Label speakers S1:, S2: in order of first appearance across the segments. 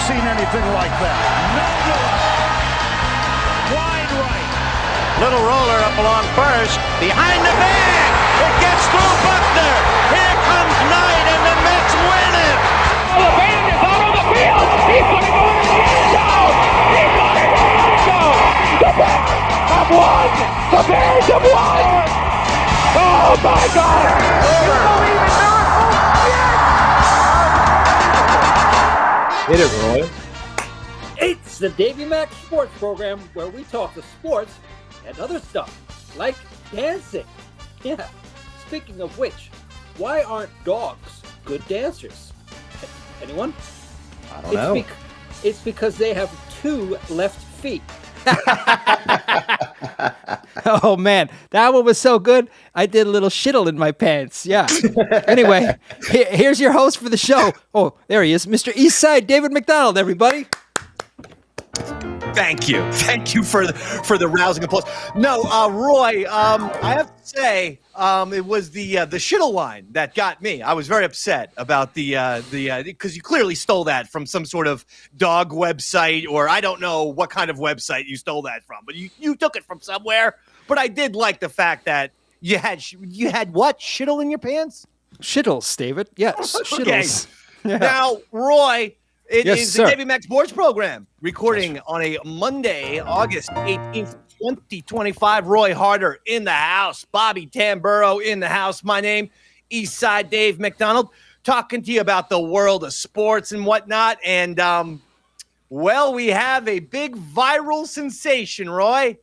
S1: seen anything like that. Wide right.
S2: Little roller up along first. Behind the bag. It gets through Buckner. Here comes Knight, and the Mets win it.
S3: Oh, the band is out on the field. He's going to go in the end zone. He's going to go in the end zone. The Bears have won. The Bears have won. Oh, my God. Do you believe in miracles? Yes.
S4: Hit it, Roy.
S5: It's the Davey Mac Sports Program, where we talk to sports and other stuff, like dancing. Yeah, speaking of which, why aren't dogs good dancers? Anyone?
S4: I don't know.
S5: It's because they have 2 left feet.
S6: Oh, man, that one was so good. I did a little shittle in my pants. Yeah. Anyway, here's your host for the show. Oh, there he is, Mr. Eastside David McDonald, everybody.
S7: Thank you for the rousing applause. No, Roy, I have to say, it was the shittle line that got me. I was very upset about the because you clearly stole that from some sort of dog website, or I don't know what kind of website you stole that from, but you took it from somewhere. But I did like the fact that you had what, shittle in your pants?
S6: Shittles, David. Yes, shittles.
S7: Okay. Yeah. Now, Roy. It is
S6: sir.
S7: the Davey Mac Sports Program, recording on a Monday, August 18th, 2025. Roy Harder in the house. Bobby Tamburo in the house. My name, Eastside Dave McDonald, talking to you about the world of sports and whatnot. And, well, we have a big viral sensation, Roy.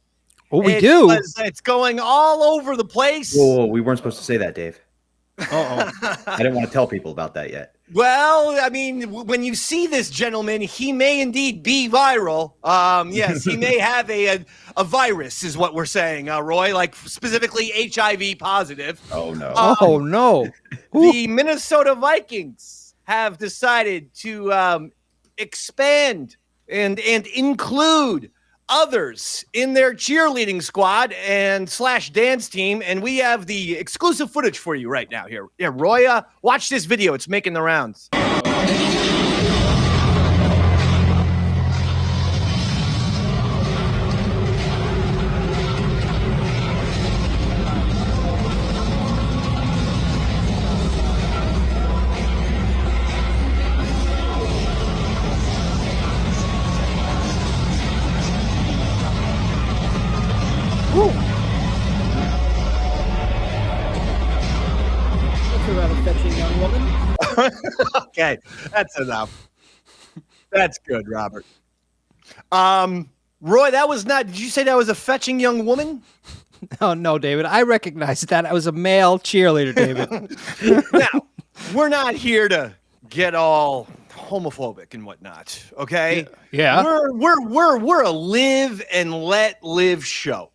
S6: Oh, we do?
S7: It's going all over the place.
S4: Whoa, we weren't supposed to say that, Dave.
S6: Uh-oh.
S4: I didn't want to tell people about that yet.
S7: Well, I mean, when you see this gentleman, he may indeed be viral. Yes, he may have a virus, is what we're saying, Roy, like specifically HIV positive.
S4: Oh, no.
S6: Oh, no.
S7: The Minnesota Vikings have decided to expand and include others in their cheerleading squad and / dance team, and we have the exclusive footage for you right now here. Yeah, Roy, watch this video. It's making the rounds. Okay, that's enough. That's good, Robert. Roy, that was not. Did you say that was a fetching young woman?
S6: Oh, no, David. I recognize that. I was a male cheerleader, David.
S7: Now, we're not here to get all homophobic and whatnot. Okay.
S6: Yeah.
S7: We're a live and let live show.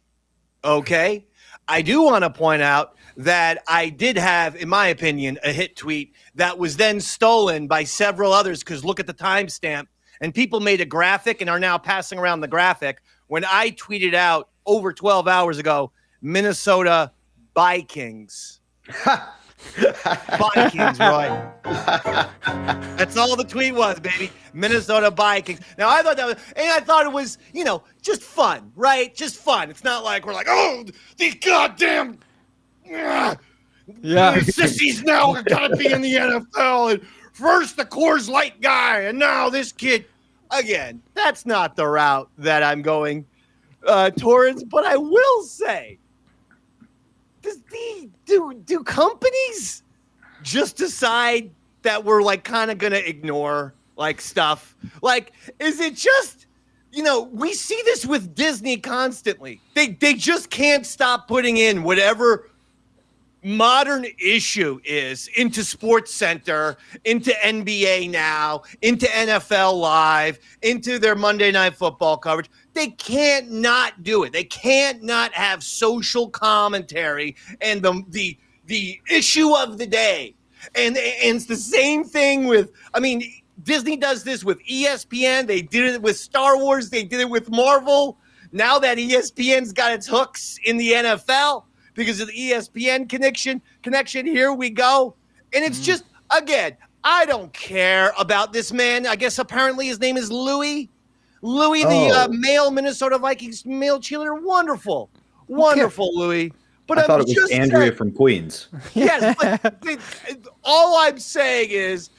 S7: Okay. I do want to point out that I did have, in my opinion, a hit tweet that was then stolen by several others, because look at the timestamp, and people made a graphic and are now passing around the graphic when I tweeted out over 12 hours ago, Minnesota Vikings. Vikings, Roy. That's all the tweet was, baby. Minnesota Vikings. Now, I thought that was, and I thought it was, just fun, right? Just fun. It's not like we're like, oh, these goddamn sissies now are gonna be in the NFL, and first the Coors Light guy, and now this kid. Again, that's not the route that I'm going towards. But I will say, do companies just decide that we're like kind of gonna ignore like stuff? Like, is it just? We see this with Disney constantly. They just can't stop putting in whatever modern issue is into SportsCenter, into NBA Now, into NFL Live, into their Monday Night Football coverage. They can't not do it. They can't not have social commentary and the issue of the day. And it's the same thing with, Disney does this with ESPN. They did it with Star Wars. They did it with Marvel. Now that ESPN's got its hooks in the NFL because of the ESPN connection, here we go. And it's just, again, I don't care about this man. I guess apparently his name is Louis. Louis,
S4: Oh.
S7: the male Minnesota Vikings male cheerleader. Wonderful. Wonderful, Louis. But
S4: I
S7: I'm
S4: thought it was
S7: just
S4: Andrea
S7: saying-
S4: from Queens.
S7: Yes, but all I'm saying is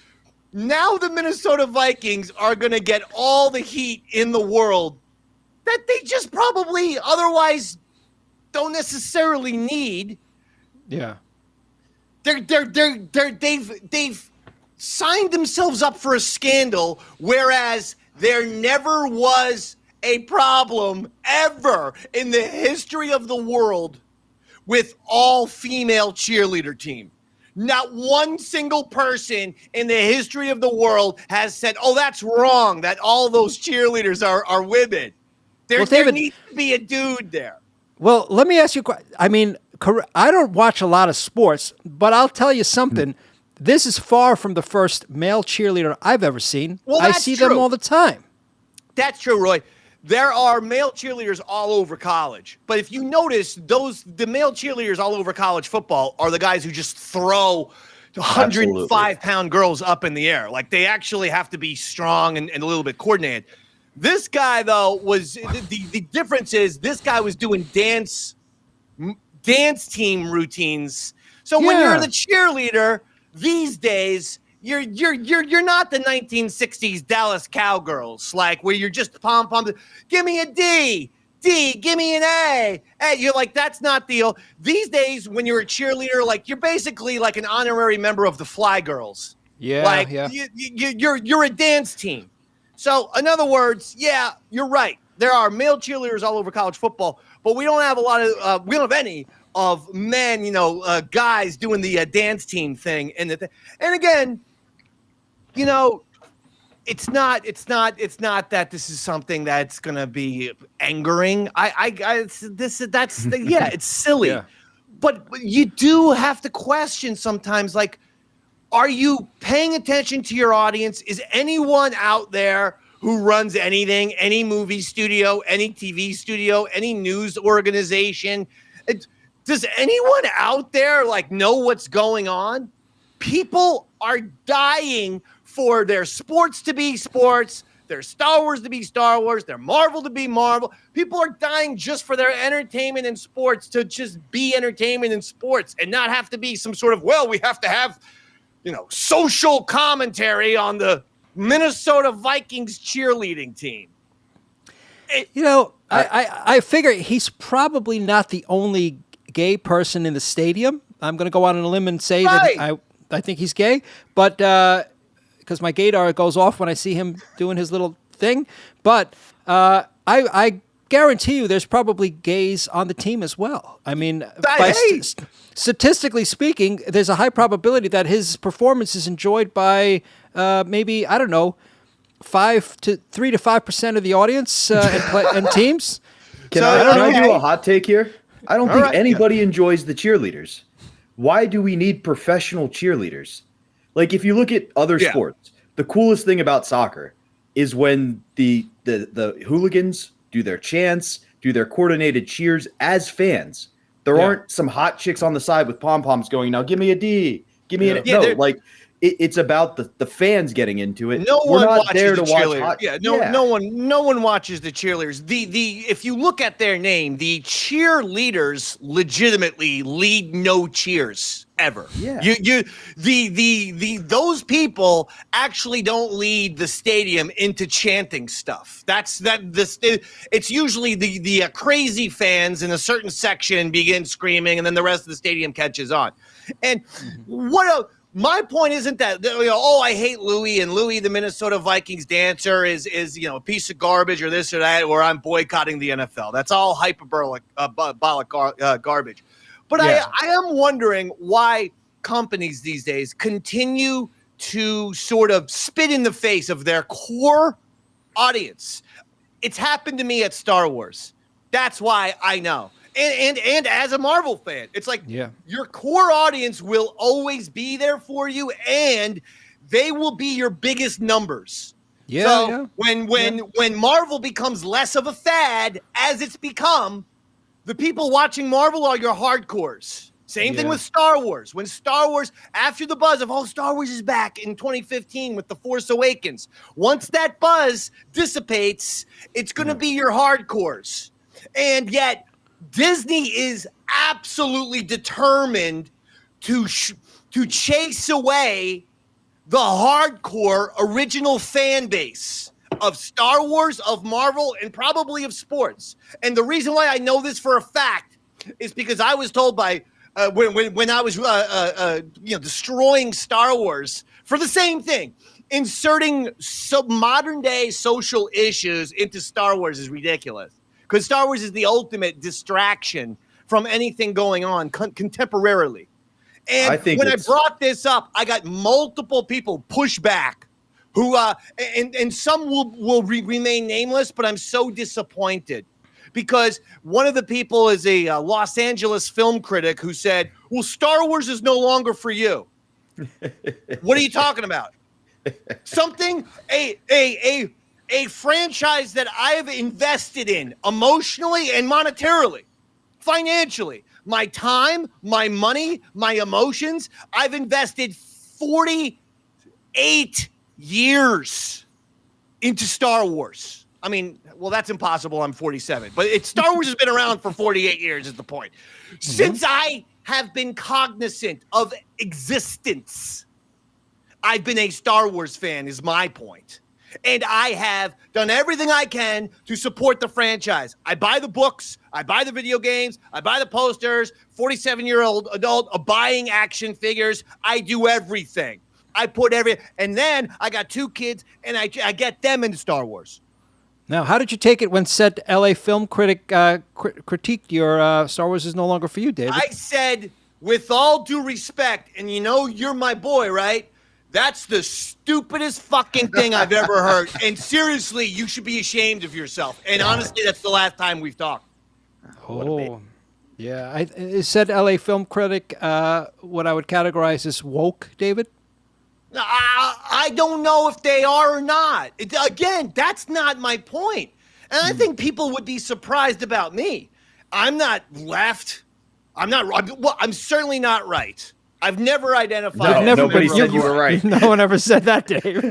S7: now the Minnesota Vikings are going to get all the heat in the world that they just probably otherwise don't necessarily need.
S6: Yeah.
S7: They've signed themselves up for a scandal, whereas there never was a problem ever in the history of the world with all-female cheerleader team. Not one single person in the history of the world has said, oh, that's wrong, that all those cheerleaders are women. There needs to be a dude there.
S6: Well, let me ask you, I mean, I don't watch a lot of sports, but I'll tell you something. This is far from the first male cheerleader I've ever seen.
S7: Well,
S6: I
S7: that's
S6: see
S7: true.
S6: them all the time.
S7: That's true, Roy. There are male cheerleaders all over college. But if you notice, the male cheerleaders all over college football are the guys who just throw 105-pound girls up in the air. Like, they actually have to be strong and a little bit coordinated. This guy, though, was the difference is this guy was doing dance team routines. So when you're the cheerleader these days, you're not the 1960s Dallas Cowgirls, like where you're just pom. Give me a D, give me an A. And you're like, that's not the. These days, when you're a cheerleader, like you're basically like an honorary member of the Fly Girls.
S6: Yeah,
S7: like
S6: yeah.
S7: You're a dance team. So in other words, yeah, you're right. There are male cheerleaders all over college football, but we don't have a lot of we don't have any of men, guys doing the dance team thing. And again, it's not that this is something that's going to be angering. It's silly.
S6: Yeah.
S7: But you do have to question sometimes, like, are you paying attention to your audience? Is anyone out there who runs anything, any movie studio, any TV studio, any news organization? Does anyone out there know what's going on? People are dying for their sports to be sports, their Star Wars to be Star Wars, their Marvel to be Marvel. People are dying just for their entertainment and sports to just be entertainment and sports and not have to be some sort of, we have to have, social commentary on the Minnesota Vikings cheerleading team.
S6: I figure he's probably not the only gay person in the stadium. I'm going to go out on a limb and say that I think he's gay, but because my gaydar goes off when I see him doing his little thing. But I guarantee you there's probably gays on the team as well. I mean, statistically speaking, there's a high probability that his performance is enjoyed by maybe, I don't know, 3 to 5% of the audience and teams.
S4: Can I do a hot take here? I don't think anybody enjoys the cheerleaders. Why do we need professional cheerleaders? Like, if you look at other sports, the coolest thing about soccer is when the hooligans do their chants, do their coordinated cheers as fans. There aren't some hot chicks on the side with pom-poms going, now give me a D, give me an no. Like, it's about the fans getting into it.
S7: We're not
S4: there to watch
S7: cheerleaders. No one watches the cheerleaders. If you look at their name, the cheerleaders legitimately lead no cheers ever. Yeah. Those people actually don't lead the stadium into chanting stuff. It's usually the crazy fans in a certain section begin screaming, and then the rest of the stadium catches on. And my point isn't that, I hate Louis, and Louis, the Minnesota Vikings dancer, is a piece of garbage or this or that, or I'm boycotting the NFL. That's all hyperbolic garbage. But I am wondering why companies these days continue to sort of spit in the face of their core audience. It's happened to me at Star Wars. That's why I know. And as a Marvel fan, it's like your core audience will always be there for you, and they will be your biggest numbers. When Marvel becomes less of a fad, as it's become, the people watching Marvel are your hardcores. Same thing with Star Wars. When Star Wars, after the buzz of, Star Wars is back in 2015 with The Force Awakens, once that buzz dissipates, it's going to be your hardcores. And yet, Disney is absolutely determined to chase away the hardcore original fan base of Star Wars, of Marvel, and probably of sports. And the reason why I know this for a fact is because I was told by when I was destroying Star Wars for the same thing. Inserting modern day social issues into Star Wars is ridiculous, because Star Wars is the ultimate distraction from anything going on contemporarily. And when I brought this up, I got multiple people push back who and some will remain nameless, but I'm so disappointed because one of the people is a Los Angeles film critic who said, well, Star Wars is no longer for you. What are you talking about? Something, a franchise that I have invested in emotionally and monetarily, financially, my time, my money, my emotions. I've invested 48 years into Star Wars. I mean, well, that's impossible. I'm 47, but Star Wars has been around for 48 years is the point. Since I have been cognizant of existence, I've been a Star Wars fan is my point. And I have done everything I can to support the franchise. I buy the books. I buy the video games. I buy the posters. 47-year-old adult buying action figures. I do everything. I put and then I got 2 kids, and I get them into Star Wars.
S6: Now, how did you take it when said LA film critic critiqued your Star Wars is no longer for you, David?
S7: I said, with all due respect, and you're my boy, right? That's the stupidest fucking thing I've ever heard. And seriously, you should be ashamed of yourself. And honestly, that's the last time we've talked.
S6: Oh, yeah. It said LA film critic what I would categorize as woke, David?
S7: I don't know if they are or not. Again, that's not my point. And I think people would be surprised about me. I'm not left. I'm certainly not right. I've never identified.
S4: Nobody said you were right.
S6: No one ever said that, Dave.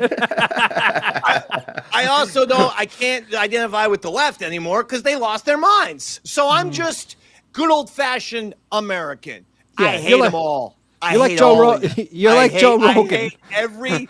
S7: I also I can't identify with the left anymore because they lost their minds. So I'm just good old-fashioned American. Yeah, I hate them all.
S6: You're like Joe Rogan.
S7: I hate every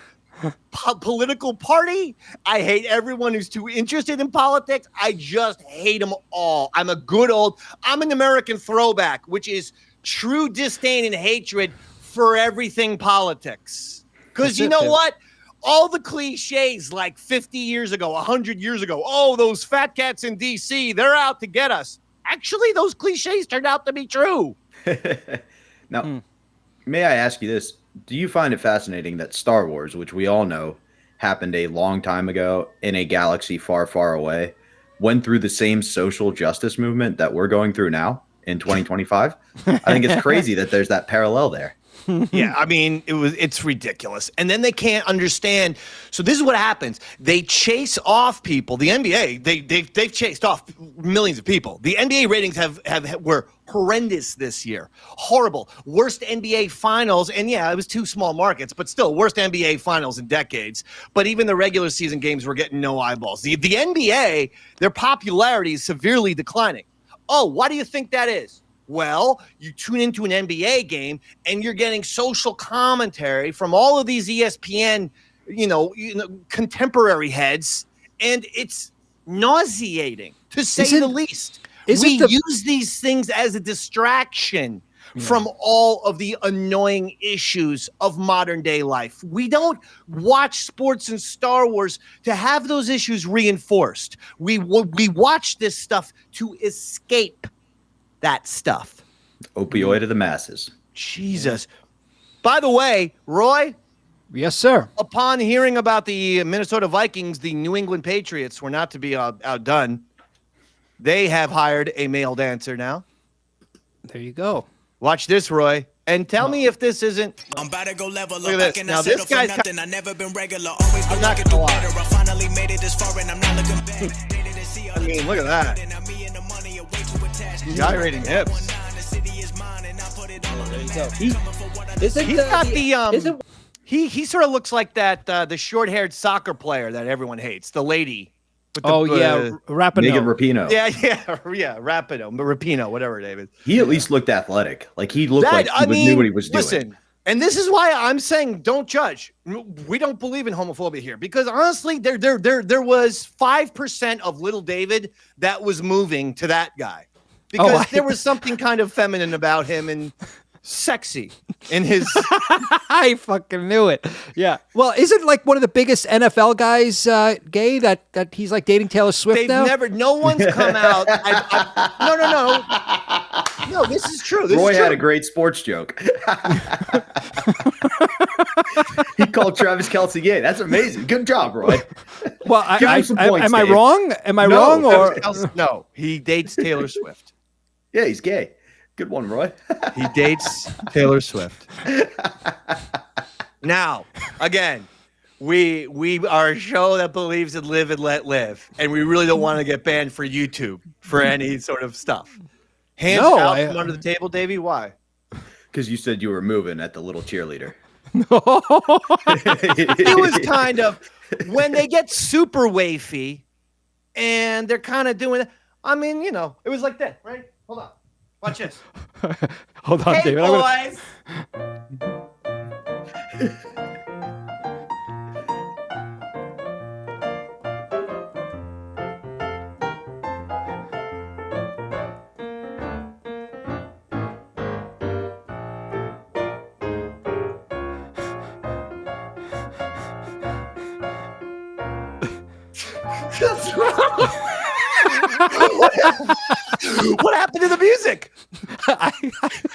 S7: political party. I hate everyone who's too interested in politics. I just hate them all. I'm an American throwback, which is true disdain and hatred for everything politics. Because what? All the cliches like 50 years ago, 100 years ago, those fat cats in D.C., they're out to get us. Actually, those cliches turned out to be true.
S4: Now, may I ask you this? Do you find it fascinating that Star Wars, which we all know happened a long time ago in a galaxy far, far away, went through the same social justice movement that we're going through now in 2025? I think it's crazy that there's that parallel there.
S7: Yeah, I mean, it's ridiculous. And then they can't understand. So this is what happens. They chase off people. The NBA, they've chased off millions of people. The NBA ratings were horrendous this year. Horrible. Worst NBA finals. And yeah, it was 2 small markets, but still worst NBA finals in decades. But even the regular season games were getting no eyeballs. The NBA, their popularity is severely declining. Oh, why do you think that is? Well, you tune into an NBA game and you're getting social commentary from all of these ESPN, contemporary heads, and it's nauseating, to say the least. We use these things as a distraction from all of the annoying issues of modern day life. We don't watch sports and Star Wars to have those issues reinforced. We watch this stuff to escape that stuff.
S4: Opioid of the masses.
S7: Jesus. By the way, Roy.
S6: Yes, sir.
S7: Upon hearing about the Minnesota Vikings, the New England Patriots were not to be outdone. They have hired a male dancer now.
S6: There you go.
S7: Watch this, Roy. And tell me if this isn't.
S8: I'm about to go level
S7: up.
S8: Look at this. Now this guy's nothing. I never been regular. Always been looking to better. I finally made it this far and I'm not looking back.
S7: I mean, look at that. Gyrating hips. He sort of looks like that the short-haired soccer player that everyone hates, the lady.
S6: Rapinoe.
S4: Megan Rapinoe.
S7: Yeah, Rapinoe, Rapinoe, whatever, David.
S4: He at least looked athletic. Like he looked like he knew what he was doing.
S7: Listen, and this is why I'm saying don't judge. We don't believe in homophobia here because honestly, there was 5% of little David that was moving to that guy because there was something kind of feminine about him and sexy in his.
S6: I fucking knew it. Yeah. Well, isn't like one of the biggest NFL guys gay that he's like dating Taylor Swift now?
S7: No one's come out. No, this is true.
S4: Roy had a great sports joke. He called Travis Kelce gay. That's amazing. Good job, Roy.
S6: Well, am I wrong? Am I wrong?
S7: No, he dates Taylor Swift.
S4: Yeah, he's gay. Good one, Roy.
S7: He dates Taylor Swift. Now, again, we are a show that believes in live and let live, and we really don't want to get banned for YouTube for any sort of stuff. Hands out from under the table, Davey. Why?
S4: Because you said you were moving at the little cheerleader.
S7: It was kind of when they get super wafy, and they're kind of doing. I mean, it was like that, right? Hold on. Watch this.
S6: Hold on,
S7: hey,
S6: David.
S7: Boys. That's wrong. What happened to the music?
S6: I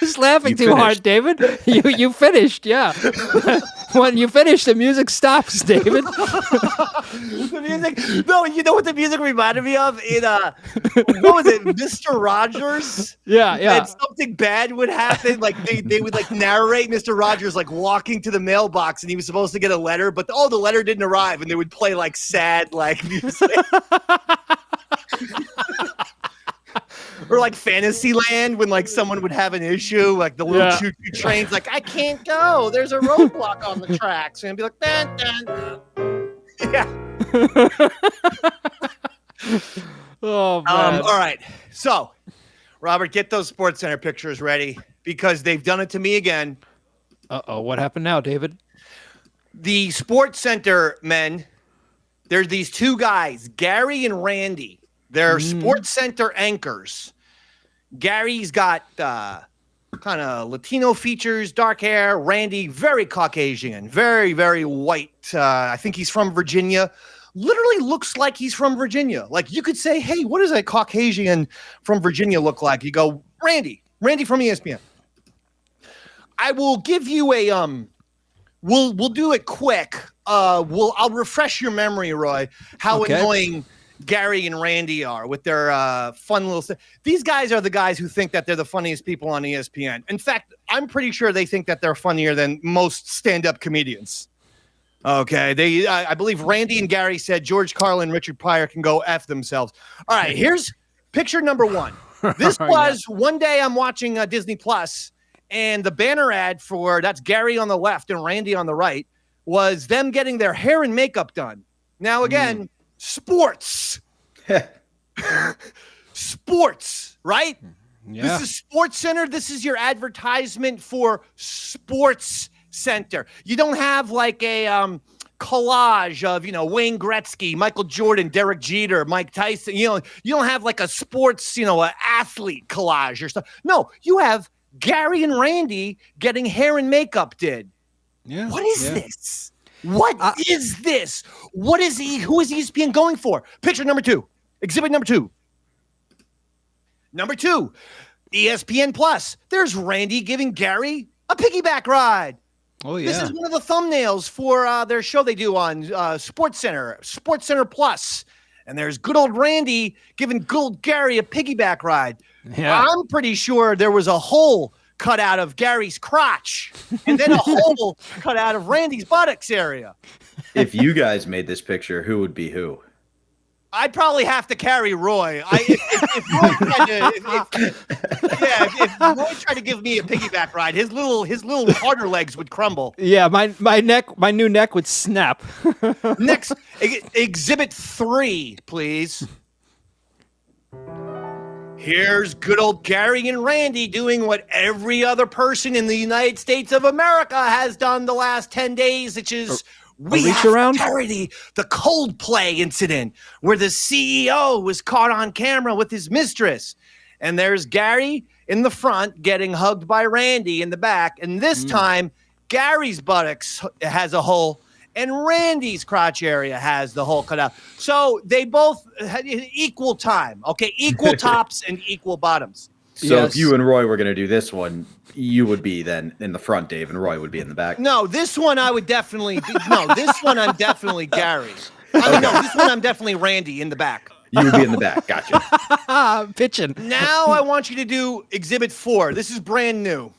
S6: was laughing too hard, David. You finished, yeah. When you finish, the music stops, David.
S7: The music. No, you know what the music reminded me of? What was it, Mr. Rogers?
S6: Yeah.
S7: And something bad would happen. Like they would like narrate Mr. Rogers like walking to the mailbox, and he was supposed to get a letter, but the letter didn't arrive, and they would play like sad like music. Or like Fantasyland when like someone would have an issue, like the little choo-choo trains, like I can't go. There's a roadblock on the tracks, and it'd be like, dun, dun, dun. Yeah.
S6: Oh man.
S7: All right. So, Robert, get those SportsCenter pictures ready because they've done it to me again.
S6: Uh-oh, what happened now, David?
S7: The SportsCenter men. There's these two guys, Gary and Randy. They're SportsCenter anchors. Gary's got kind of Latino features, dark hair. Randy, very Caucasian, very, very white. I think he's from Virginia. Literally looks like he's from Virginia. Like you could say, hey, what does a Caucasian from Virginia look like? You go, Randy from ESPN. I will give you a we'll do it quick. I'll refresh your memory, Roy, how annoying Gary and Randy are with their fun little stuff. These guys are the guys who think that they're the funniest people on ESPN. In fact, I'm pretty sure they think that they're funnier than most stand-up comedians. Okay, I believe Randy and Gary said George Carlin and Richard Pryor can go F themselves. All right, here's picture number one. This was one day I'm watching Disney Plus, and the banner ad for that's Gary on the left and Randy on the right was them getting their hair and makeup done. Now, again, sports. Sports, right? Yeah. This is SportsCenter. This is your advertisement for SportsCenter. You don't have like a collage of, Wayne Gretzky, Michael Jordan, Derek Jeter, Mike Tyson. You don't have like a sports, an athlete collage or stuff. No, you have Gary and Randy getting hair and makeup did. Yeah. What is this? What is this? Who is ESPN going for? Picture number two. Exhibit number two. Number two, ESPN Plus. There's Randy giving Gary a piggyback ride. Oh, yeah. This is one of the thumbnails for their show they do on SportsCenter Plus. And there's good old Randy giving good old Gary a piggyback ride. Yeah. I'm pretty sure there was a hole cut out of Gary's crotch and then a hole cut out of Randy's buttocks area.
S4: If you guys made this picture, who would be who?
S7: I'd probably have to carry Roy. If Roy tried to give me a piggyback ride, his little harder legs would crumble.
S6: Yeah, my new neck would snap.
S7: Next, exhibit 3, please. Here's good old Gary and Randy doing what every other person in the United States of America has done the last 10 days, which is we have to parody the Coldplay incident where the CEO was caught on camera with his mistress. And there's Gary in the front getting hugged by Randy in the back. And this time, Gary's buttocks has a hole and Randy's crotch area has the hole cut out. So they both had equal time, okay? Equal tops and equul bottoms.
S4: So if you and Roy were going to do this one, you would be then in the front, Dave, and Roy would be in the back.
S7: No, this one I would definitely be. No, this one I'm definitely Gary. No, this one I'm definitely Randy in the back.
S4: You would be in the back. Gotcha.
S6: Pitching.
S7: Now I want you to do exhibit 4. This is brand new.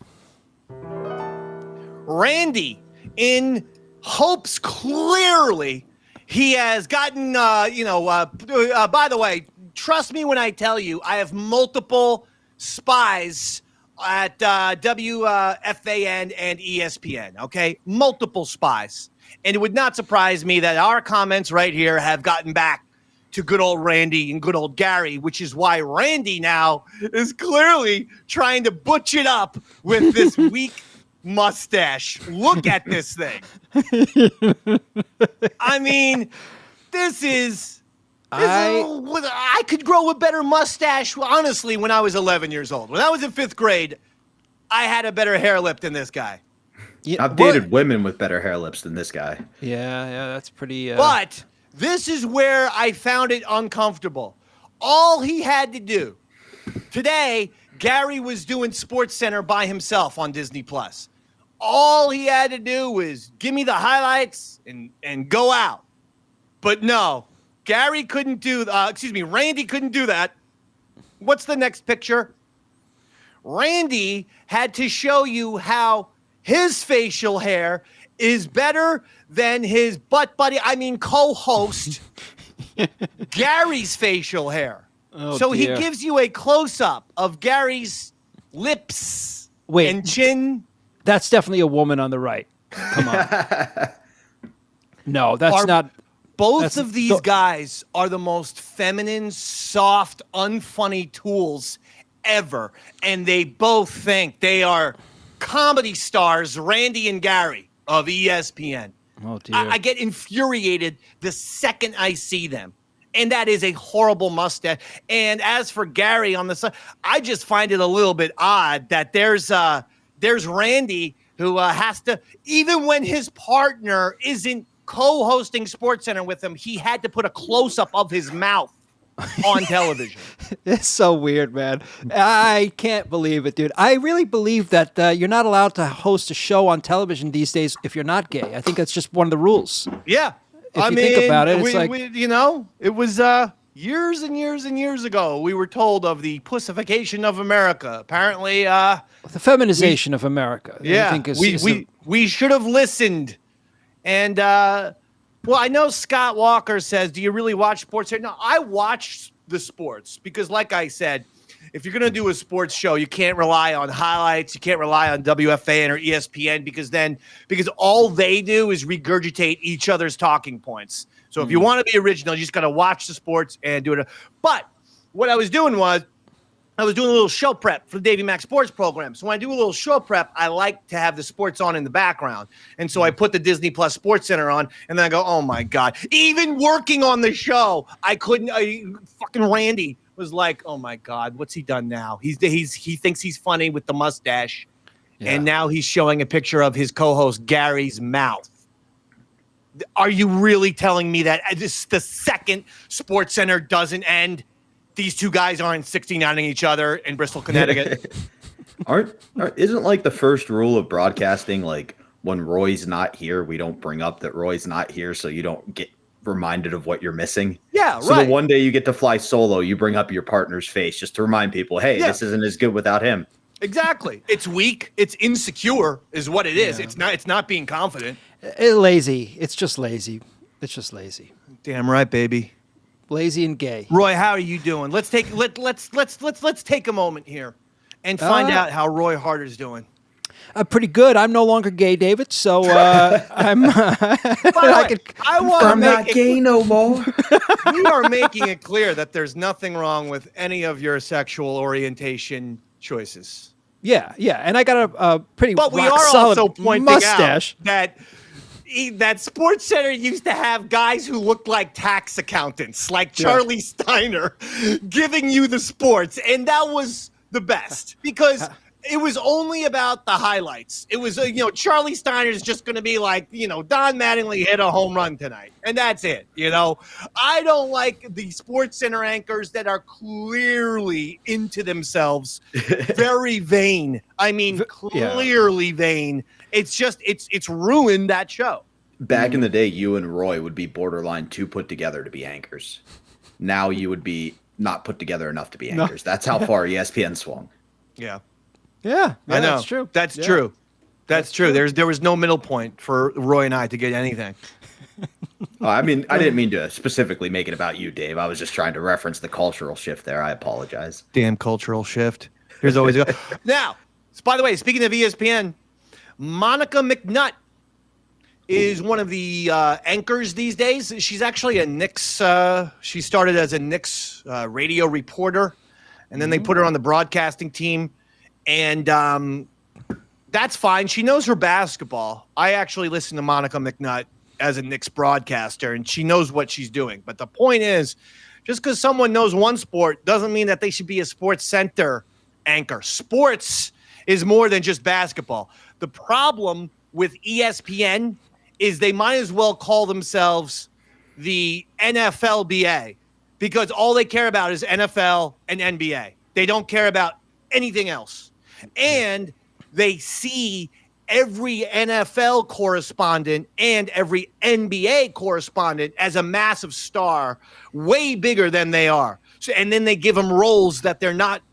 S7: Randy in hopes clearly he has gotten, by the way, trust me when I tell you, I have multiple spies at WFAN and ESPN, okay? Multiple spies. And it would not surprise me that our comments right here have gotten back to good old Randy and good old Gary, which is why Randy now is clearly trying to butch it up with this weak mustache. Look at this thing. I mean, I could grow a better mustache, honestly, when I was 11 years old. When I was in 5th grade, I had a better hair lip than this guy.
S4: Yeah, I've dated women with better hair lips than this guy.
S6: Yeah, that's pretty...
S7: But this is where I found it uncomfortable. All he had to do... Today, Gary was doing SportsCenter by himself on Disney+. All he had to do was give me the highlights and go out. But no, Randy couldn't do that. What's the next picture? Randy had to show you how his facial hair is better than his co-host Gary's facial hair.
S6: Oh,
S7: so
S6: dear.
S7: he gives you a close-up of Gary's lips and chin.
S6: That's definitely a woman on the right. Come on. No, that's not.
S7: Both of these guys are the most feminine, soft, unfunny tools ever. And they both think they are comedy stars, Randy and Gary of ESPN.
S6: Oh, dear.
S7: I get infuriated the second I see them. And that is a horrible mustache. And as for Gary on the side, I just find it a little bit odd that there's Randy who has to, even when his partner isn't co-hosting SportsCenter with him, he had to put a close-up of his mouth on television.
S6: It's so weird, man. I can't believe it, dude. I really believe that you're not allowed to host a show on television these days if you're not gay. I think that's just one of the rules.
S7: Yeah.
S6: If you think about it, it's
S7: it was years and years and years ago, we were told of the pussification of America. Apparently,
S6: the feminization of America.
S7: Yeah,
S6: I think
S7: we should have listened. And I know Scott Walker says, "Do you really watch sports here?" No, I watch the sports because, like I said, if you're going to do a sports show, you can't rely on highlights. You can't rely on WFAN or ESPN because all they do is regurgitate each other's talking points. So if you want to be original, you just got to watch the sports and do it. But what I was doing was I was doing a little show prep for the Davey Mac Sports Program. So when I do a little show prep, I like to have the sports on in the background. And so I put the Disney Plus Sports Center on, and then I go, oh, my God. Even working on the show, I couldn't fucking Randy was like, oh, my God, what's he done now? He thinks he's funny with the mustache, and now he's showing a picture of his co-host Gary's mouth. Are you really telling me that the second SportsCenter doesn't end, these two guys aren't 69ing each other in Bristol, Connecticut?
S4: Isn't like the first rule of broadcasting, like when Roy's not here, we don't bring up that Roy's not here so you don't get reminded of what you're missing?
S7: Yeah,
S4: so the one day you get to fly solo, you bring up your partner's face just to remind people, hey, this isn't as good without him.
S7: Exactly. It's weak. It's insecure is what it is. Yeah. It's not being confident.
S6: Lazy. It's just lazy. It's just lazy.
S7: Damn right, baby.
S6: lazy and gay.
S7: Roy, how are you doing? Let's take a moment here and find out how Roy Harder's doing.
S6: Pretty good. I'm no longer gay, David. So I'm.
S4: I'm not gay no more.
S7: We are making it clear that there's nothing wrong with any of your sexual orientation choices.
S6: Yeah, and I got a pretty.
S7: But we are also pointing mustache. Out that SportsCenter used to have guys who looked like tax accountants, like Charlie Steiner, giving you the sports, and that was the best because. It was only about the highlights. It was, Charlie Steiner's just going to be like, Don Mattingly hit a home run tonight. And that's it. I don't like the SportsCenter anchors that are clearly into themselves, very vain. I mean, clearly vain. It's just, it's ruined that show.
S4: Back in the day, you and Roy would be borderline too put together to be anchors. Now you would be not put together enough to be anchors. That's how far ESPN swung.
S7: Yeah.
S6: Yeah,
S7: I know.
S6: That's true.
S7: That's true. That's true. There was no middle point for Roy and I to get anything.
S4: I didn't mean to specifically make it about you, Dave. I was just trying to reference the cultural shift there. I apologize.
S7: Damn cultural shift. Here's always a Now, by the way, speaking of ESPN, Monica McNutt is one of the anchors these days. She's actually a Knicks. She started as a Knicks radio reporter, and then they put her on the broadcasting team. And that's fine. She knows her basketball. I actually listen to Monica McNutt as a Knicks broadcaster, and she knows what she's doing. But the point is, just because someone knows one sport doesn't mean that they should be a SportsCenter anchor. Sports is more than just basketball. The problem with ESPN is they might as well call themselves the NFLBA because all they care about is NFL and NBA. They don't care about anything else. And they see every NFL correspondent and every NBA correspondent as a massive star, way bigger than they are. So, and then they give them roles that they're not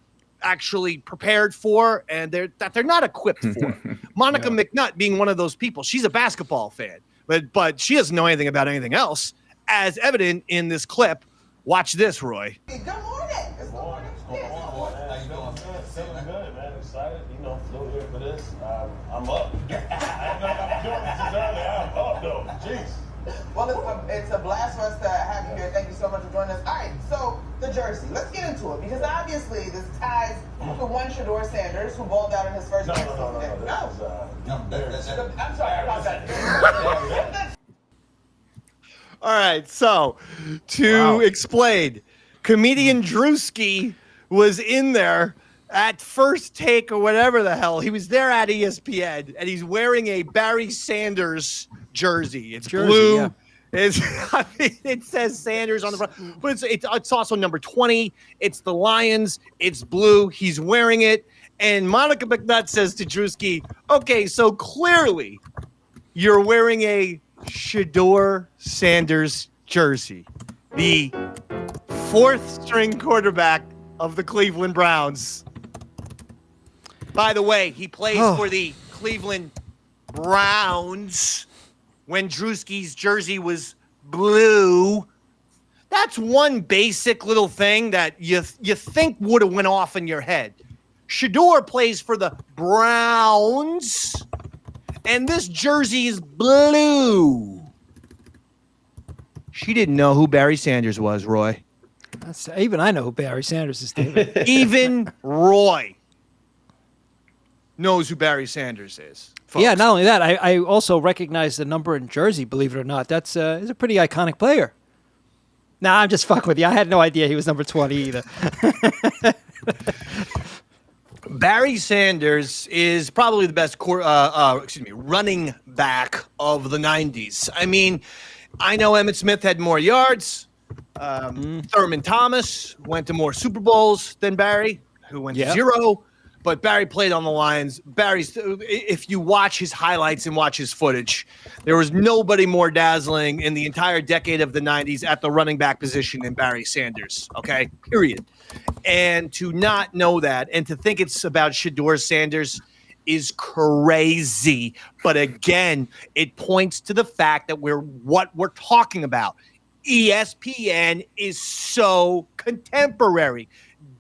S7: actually prepared for and they're not equipped for. Monica McNutt being one of those people. She's a basketball fan, but she doesn't know anything about anything else, as evident in this clip. Watch this, Roy.
S9: Good morning. Good morning.
S10: How you doing? Feeling good, man. Excited. Flew here for this. I'm up. I didn't know if I'm doing this as early. I'm up, though. Jeez.
S9: Well, it's a blast for us to have you here. Thank you so much for joining us. All right, so the jersey. Let's get into it because obviously this ties to one Shedeur Sanders who balled out in his first game.
S10: No.
S9: I'm sorry about that.
S7: All right, so to explain, comedian Drewski was in there at First Take or whatever the hell. He was there at ESPN, and he's wearing a Barry Sanders jersey. It's blue. Yeah. It says Sanders on the front, but it's also number 20. It's the Lions. It's blue. He's wearing it, and Monica McNutt says to Drewski, okay, so clearly you're wearing a Shedeur Sanders jersey, the fourth string quarterback of the Cleveland Browns. By the way, he plays for the Cleveland Browns when Drewski's jersey was blue. That's one basic little thing that you think would have went off in your head. Shedeur plays for the Browns, and this jersey is blue. She didn't know who Barry Sanders was, Roy.
S6: Even I know who Barry Sanders is, David.
S7: Even Roy knows who Barry Sanders is. Folks.
S6: Yeah, not only that, I also recognize the number in jersey, believe it or not. He's a pretty iconic player. Nah, I'm just fucking with you. I had no idea he was number 20 either.
S7: Barry Sanders is probably the best running back of the 90s. I mean, I know Emmitt Smith had more yards. Thurman Thomas went to more Super Bowls than Barry, who went to 0. But Barry played on the Lions. If you watch his highlights and watch his footage, there was nobody more dazzling in the entire decade of the 90s at the running back position than Barry Sanders, okay? Period. And to not know that and to think it's about Shedeur Sanders is crazy. But again, it points to the fact that what we're talking about. ESPN is so contemporary.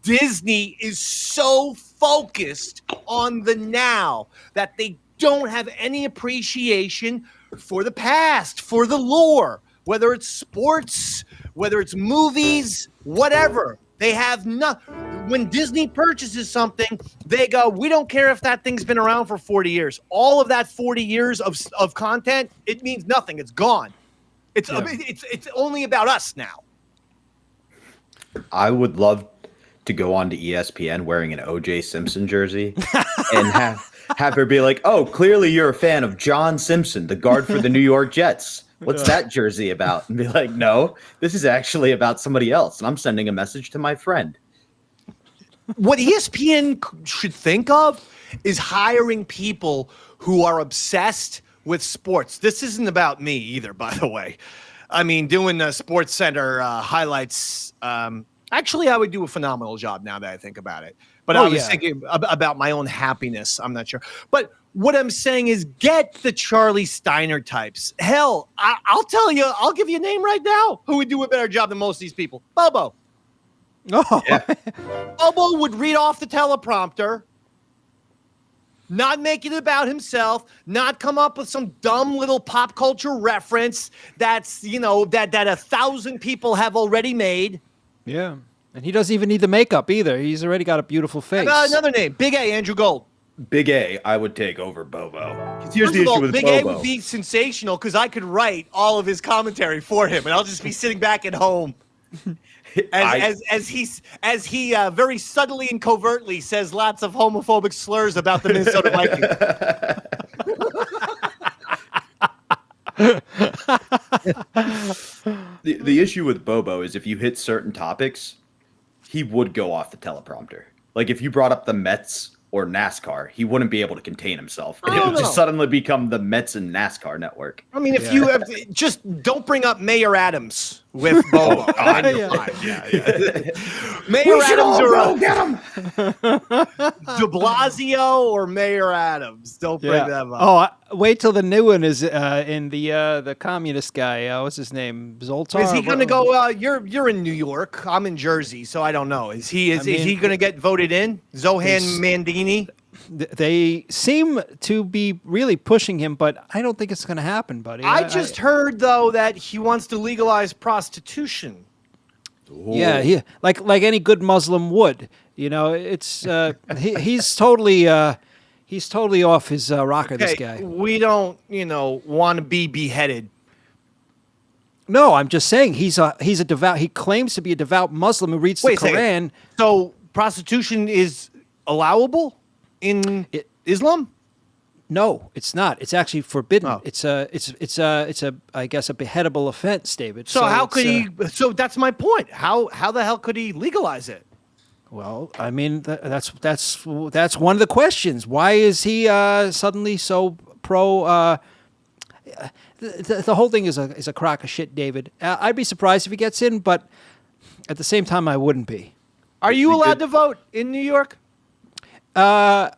S7: Disney is so focused on the now that they don't have any appreciation for the past, for the lore, whether it's sports, whether it's movies, whatever. They have nothing. When Disney purchases something, they go, we don't care if that thing's been around for 40 years. All of that 40 years of content, it means nothing. It's gone. It's only about us now.
S4: I would love to go on to ESPN wearing an O.J. Simpson jersey and have her be like, oh, clearly you're a fan of John Simpson, the guard for the New York Jets. What's that jersey about? And be like, no, this is actually about somebody else. And I'm sending a message to my friend.
S7: What ESPN should think of is hiring people who are obsessed with sports. This isn't about me either, by the way. I mean, doing the SportsCenter highlights. Actually, I would do a phenomenal job now that I think about it. But I was thinking about my own happiness. I'm not sure. But what I'm saying is get the Charlie Steiner types. Hell, I'll tell you, I'll give you a name right now who would do a better job than most of these people. Bobo.
S6: Oh, yeah.
S7: Bobo would read off the teleprompter, not make it about himself, not come up with some dumb little pop culture reference that's, that 1,000 people have already made.
S6: Yeah. And he doesn't even need the makeup either. He's already got a beautiful face.
S7: Another name, Big A, Andrew Gold.
S4: Big A, I would take over Bobo. Here's the issue with
S7: Big
S4: Bobo.
S7: A would be sensational because I could write all of his commentary for him, and I'll just be sitting back at home. As he very subtly and covertly says lots of homophobic slurs about the Minnesota
S4: Vikings. The issue with Bobo is if you hit certain topics, he would go off the teleprompter. Like if you brought up the Mets or NASCAR, he wouldn't be able to contain himself. And it would just suddenly become the Mets and NASCAR network.
S7: I mean, if you have, just don't bring up Mayor Adams with Bobo. Mayor Adams or
S4: get him.
S7: De Blasio or Mayor Adams. Don't bring them
S6: Oh,
S7: up.
S6: wait till the new one is in the communist guy. What's his name? Zoltar?
S7: Is he going to go? You're in New York. I'm in Jersey, so I don't know. Is he going to get voted in? Zohan Mandini.
S6: They seem to be really pushing him, but I don't think it's going to happen, buddy.
S7: I just heard though that he wants to legalize prostitution.
S6: Yeah, like any good Muslim would. It's he's totally off his rocker. This guy.
S7: We don't want to be beheaded.
S6: No, I'm just saying he's a devout. He claims to be a devout Muslim who reads the Quran.
S7: So prostitution is allowable in Islam?
S6: No, it's not. It's actually forbidden.
S7: Oh.
S6: It's a I guess a beheadable offense, David.
S7: So how could he? So that's my point. How the hell could he legalize it?
S6: Well, I mean that's one of the questions. Why is he suddenly so pro? The whole thing is a crock of shit, David. I'd be surprised if he gets in, but at the same time, I wouldn't be.
S7: Are you allowed to vote in New York? Because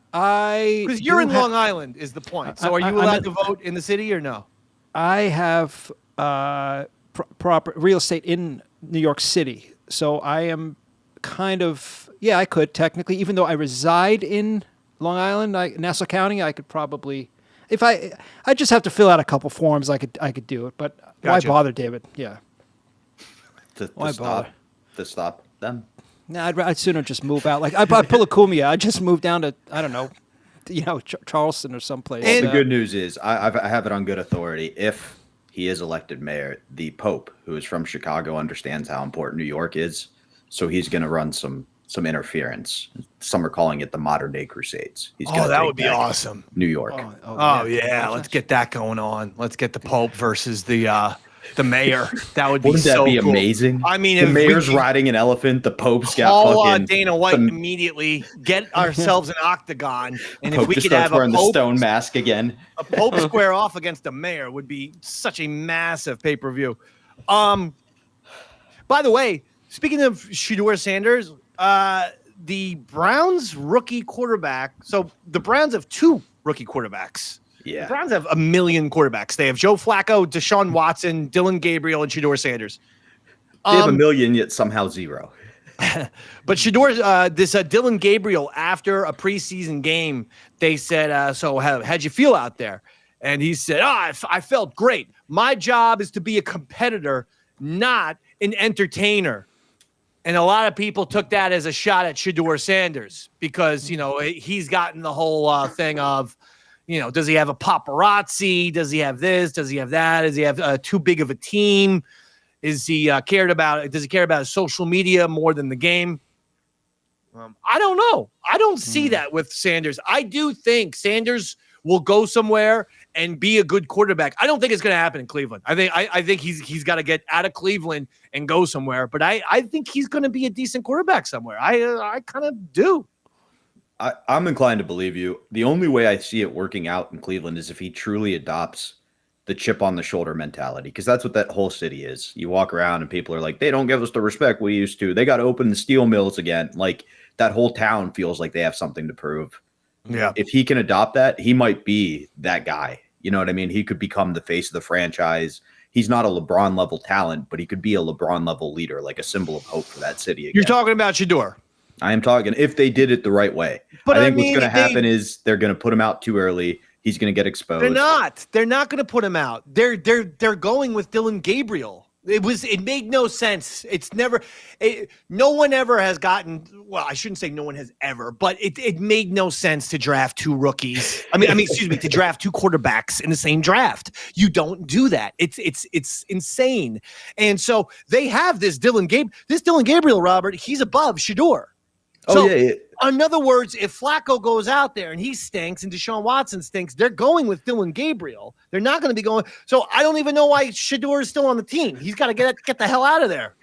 S7: you're in Long Island is the point. So are you allowed to vote in the city or no?
S6: I have proper real estate in New York City, so I am kind of I could technically, even though I reside in Long Island, Nassau County, I could probably, if I just have to fill out a couple forms, I could do it. But
S7: Gotcha.
S6: Why bother, David? Yeah.
S4: Why bother? To stop them.
S6: Nah, I'd sooner just move out. Like I pull a Kumia, I just move down to I don't know, Charleston or someplace.
S4: Well, the good news is I have it on good authority. If he is elected mayor, the Pope, who is from Chicago, understands how important New York is, so he's going to run some interference. Some are calling it the modern day Crusades.
S7: That would be awesome.
S4: New York.
S7: Let's get that going on. Let's get the Pope versus the mayor. That would be
S4: Wouldn't that be
S7: cool.
S4: amazing?
S7: I mean,
S4: the mayor's riding an elephant. The Pope's got fucking
S7: Dana White immediately. Get ourselves an octagon, and
S4: Pope
S7: if we
S4: just
S7: could
S4: starts
S7: have
S4: wearing
S7: a Pope,
S4: the stone mask again.
S7: a Pope square off against the mayor would be such a massive pay-per-view. By the way, speaking of Shedeur Sanders, the Browns rookie quarterback. So the Browns have two rookie quarterbacks.
S4: Yeah.
S7: The Browns have a million quarterbacks. They have Joe Flacco, Deshaun Watson, Dylan Gabriel, and Shedeur Sanders.
S4: They have a million, yet somehow zero.
S7: But Shedeur, Dylan Gabriel, after a preseason game, they said, so how'd you feel out there? And he said, I felt great. My job is to be a competitor, not an entertainer. And a lot of people took that as a shot at Shedeur Sanders because, he's gotten the whole thing of, does he have a paparazzi? Does he have this? Does he have that? Does he have too big of a team? Does he care about his social media more than the game? I don't know. I don't see that with Sanders. I do think Sanders will go somewhere and be a good quarterback. I don't think it's going to happen in Cleveland. I think he's got to get out of Cleveland and go somewhere. But I think he's going to be a decent quarterback somewhere. I kind of do.
S4: I'm inclined to believe you. The only way I see it working out in Cleveland is if he truly adopts the chip on the shoulder mentality, because that's what that whole city is. You walk around and people are like, they don't give us the respect we used to. They got to open the steel mills again. Like that whole town feels like they have something to prove.
S7: Yeah.
S4: If he can adopt that, he might be that guy. You know what I mean? He could become the face of the franchise. He's not a LeBron level talent, but he could be a LeBron level leader, like a symbol of hope for that city again.
S7: You're talking about Shedeur.
S4: I am talking if they did it the right way. But I think what's going to happen is they're going to put him out too early. He's going to get exposed.
S7: They're not going to put him out. They're going with Dylan Gabriel. It made no sense. No one ever has gotten, well, I shouldn't say no one has ever, but it made no sense to draft two rookies. To draft two quarterbacks in the same draft. You don't do that. It's insane. And so they have this Dylan Gabriel, Robert, he's above Shedeur. So, in other words, if Flacco goes out there and he stinks and Deshaun Watson stinks, they're going with Dylan Gabriel. They're not going to be going. So I don't even know why Shedeur is still on the team. He's got to get the hell out of there.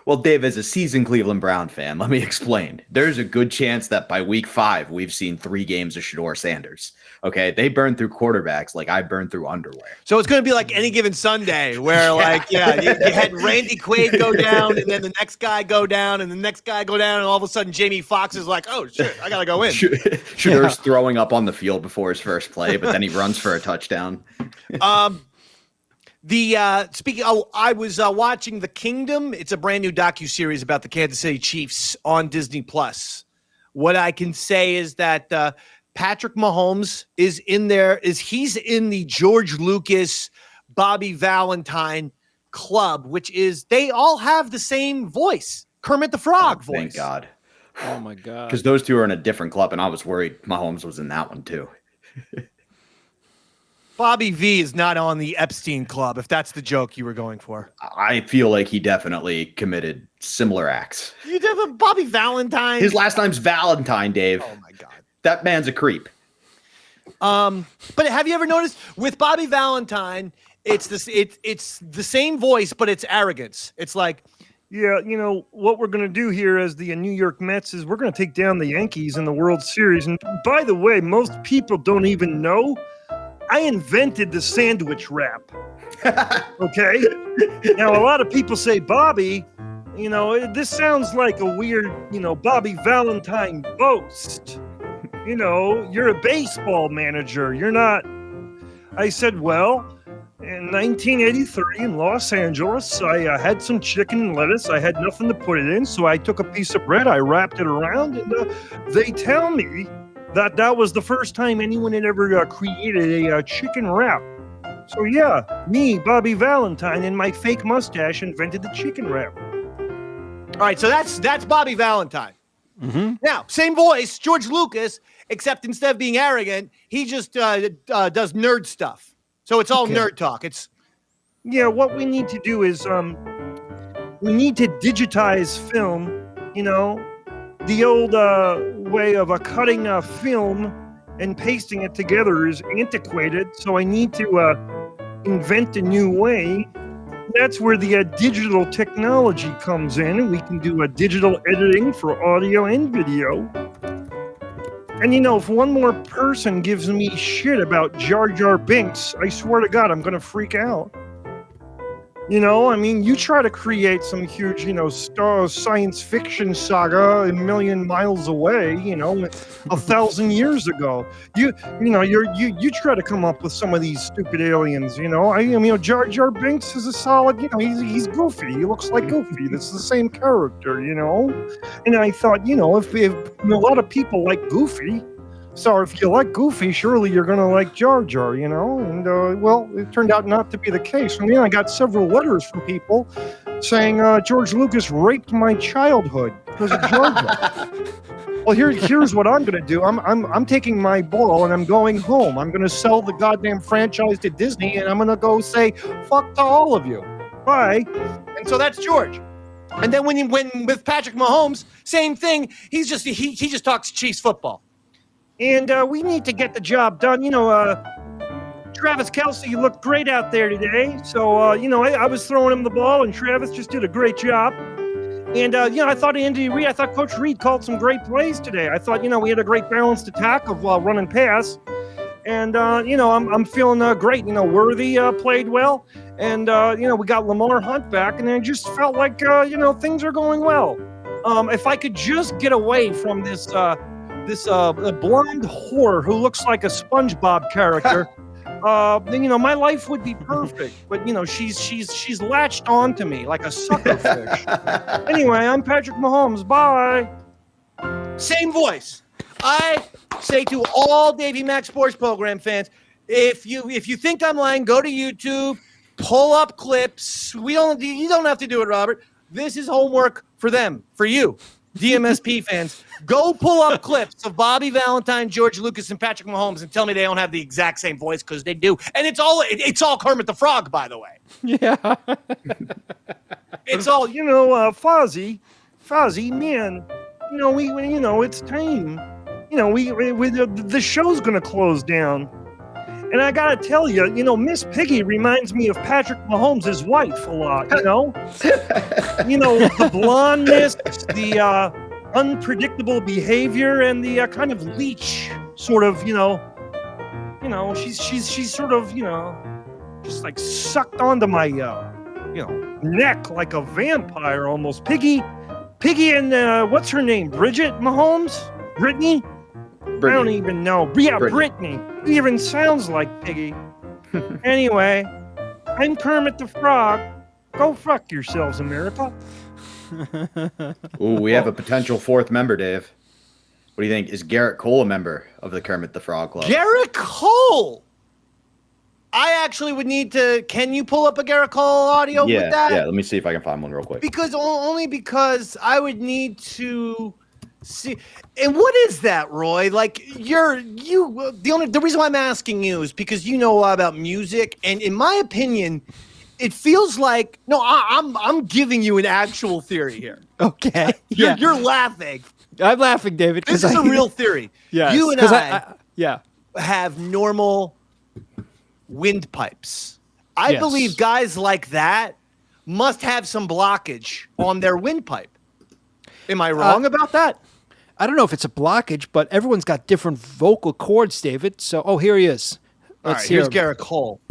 S4: Well, Dave, as a seasoned Cleveland Brown fan, let me explain. There's a good chance that by week 5, we've seen 3 games of Shedeur Sanders. Okay, they burn through quarterbacks like I burn through underwear.
S7: So it's going to be like any given Sunday where, you had Randy Quaid go down, and then the next guy go down, and the next guy go down, and all of a sudden Jamie Foxx is like, "Oh shit, I gotta go in."
S4: Shedeur's throwing up on the field before his first play, but then he runs for a touchdown.
S7: I was watching The Kingdom. It's a brand new docuseries about the Kansas City Chiefs on Disney Plus. What I can say is that Patrick Mahomes is in there. He's in the George Lucas, Bobby Valentine club, which is they all have the same voice, Kermit the Frog voice.
S4: Thank God.
S6: Oh my God.
S4: Because those two are in a different club, and I was worried Mahomes was in that one too.
S7: Bobby V is not on the Epstein club, if that's the joke you were going for.
S4: I feel like he definitely committed similar acts.
S7: You did a Bobby Valentine.
S4: His last name's Valentine, Dave.
S7: Oh my God.
S4: That man's a creep.
S7: But have you ever noticed with Bobby Valentine, it's the same voice, but it's arrogance. It's like,
S11: yeah, what we're going to do here as the New York Mets is we're going to take down the Yankees in the World Series. And by the way, most people don't even know I invented the sandwich wrap. Okay? Now, a lot of people say, Bobby, this sounds like a weird, Bobby Valentine boast. You're a baseball manager. You're not. I said, well, in 1983 in Los Angeles, I had some chicken and lettuce. I had nothing to put it in, so I took a piece of bread, I wrapped it around, and they tell me that was the first time anyone had ever created a chicken wrap. So yeah, me, Bobby Valentine, and my fake mustache invented the chicken wrap.
S7: All right, so that's Bobby Valentine.
S6: Mm-hmm.
S7: Now, same voice, George Lucas, except instead of being arrogant, he just does nerd stuff. So it's all nerd talk.
S11: Yeah, what we need to do is we need to digitize film, the old way of cutting a film and pasting it together is antiquated, so I need to invent a new way. That's where the digital technology comes in. We can do digital editing for audio and video. And if one more person gives me shit about Jar Jar Binks, I swear to God, I'm going to freak out. You know, I mean, you try to create some huge, science fiction saga a million miles away, 1,000 years ago. You try to come up with some of these stupid aliens, Jar Jar Binks is a solid, he's Goofy. He looks like Goofy. This is the same character, And I thought, if a lot of people like Goofy, so if you like Goofy, surely you're going to like Jar Jar, And, well, it turned out not to be the case. I mean, I got several letters from people saying George Lucas raped my childhood because of Jar Jar. Well, here's what I'm going to do. I'm taking my ball and I'm going home. I'm going to sell the goddamn franchise to Disney, and I'm going to go say fuck to all of you. Bye. And so that's George. And then when with Patrick Mahomes, same thing. He just talks Chiefs football. And we need to get the job done. Travis Kelce, you looked great out there today. So, I was throwing him the ball, and Travis just did a great job. And, I thought I thought Coach Reed called some great plays today. I thought, we had a great balanced attack of run and pass. And, I'm feeling great. Worthy played well. And, we got Lamar Hunt back, and I just felt like, things are going well. If I could just get away from this blonde whore who looks like a SpongeBob character, my life would be perfect. But she's latched onto me like a sucker fish. Anyway, I'm Patrick Mahomes. Bye. Same voice. I say to all Davey Mac Sports Program fans, if you think I'm lying, go to YouTube, pull up clips. You don't have to do it, Robert. This is homework for them, for you. DMSP fans, go pull up clips of Bobby Valentine, George Lucas, and Patrick Mahomes and tell me they don't have the exact same voice, because they do. And it's all Kermit the Frog, by the way. Yeah. It's all, Fozzie, man, it's time. The show's going to close down. And I got to tell you, Miss Piggy reminds me of Patrick Mahomes' wife a lot, the blondness, the unpredictable behavior, and the kind of leech sort of, she's sort of, just like sucked onto my, neck like a vampire almost. Piggy and, what's her name? Bridget Mahomes? Brittany? I don't even know. Yeah, Brittany. Even sounds like Piggy. Anyway, I'm Kermit the Frog. Go fuck yourselves, America.
S4: Ooh, we have a potential fourth member, Dave. What do you think? Is Garrett Cole a member of the Kermit the Frog Club?
S7: Garrett Cole? I actually would need to. Can you pull up a Garrett Cole audio with that?
S4: Yeah, let me see if I can find one real quick.
S7: Only because I would need to see. And what is that, Roy? Like the reason why I'm asking you is because you know a lot about music, and in my opinion, it feels like I'm giving you an actual theory here.
S6: Okay.
S7: You're laughing.
S6: I'm laughing, David.
S7: This is a real theory. Yeah. You and I have normal windpipes. I believe guys like that must have some blockage on their windpipe. Am I wrong about that?
S6: I don't know if it's a blockage, but everyone's got different vocal cords, David. So, here he is.
S7: Let's hear here's Garrett Cole.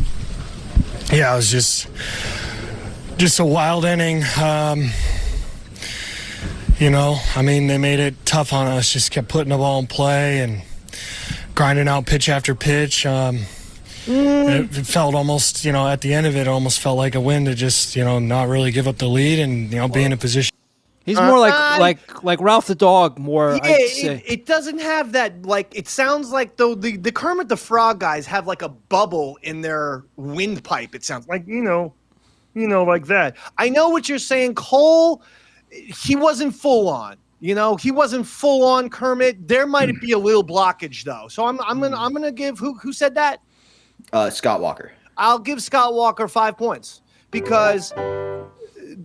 S12: Yeah, it was just a wild inning. They made it tough on us. Just kept putting the ball in play and grinding out pitch after pitch. It felt almost, at the end of it almost felt like a win to just, not really give up the lead and, be in a position.
S6: He's more like Ralph the dog. More,
S7: yeah. It doesn't have that. It sounds like though the Kermit the Frog guys have like a bubble in their windpipe. It sounds like
S11: like that.
S7: I know what you're saying, Cole. He wasn't full on. He wasn't full on Kermit. There might be a little blockage though. So I'm gonna give who said that?
S4: Scott Walker.
S7: I'll give Scott Walker 5 points because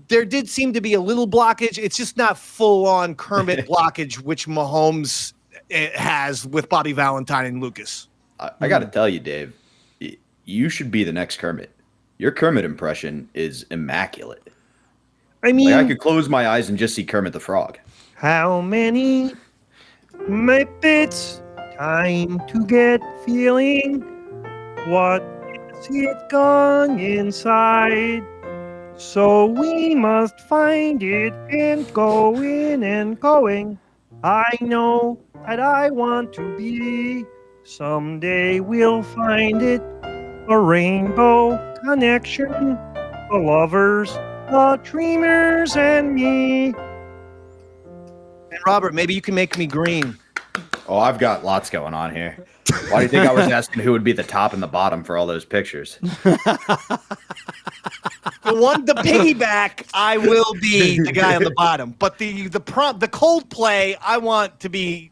S7: there did seem to be a little blockage. It's just not full-on Kermit blockage, which Mahomes has with Bobby Valentine and Lucas.
S4: I got to tell you, Dave, you should be the next Kermit. Your Kermit impression is immaculate.
S11: I mean,
S4: I could close my eyes and just see Kermit the Frog.
S11: How many Muppets? Time to get feeling. What is it gone inside? So we must find it and go in and going. I know that I want to be. Someday we'll find it. A rainbow connection. The lovers, the dreamers, and me.
S7: And Robert, maybe you can make me green.
S4: Oh, I've got lots going on here. Why do you think I was asking who would be the top and the bottom for all those pictures?
S7: The piggyback, I will be the guy on the bottom. But the cold play, I want to be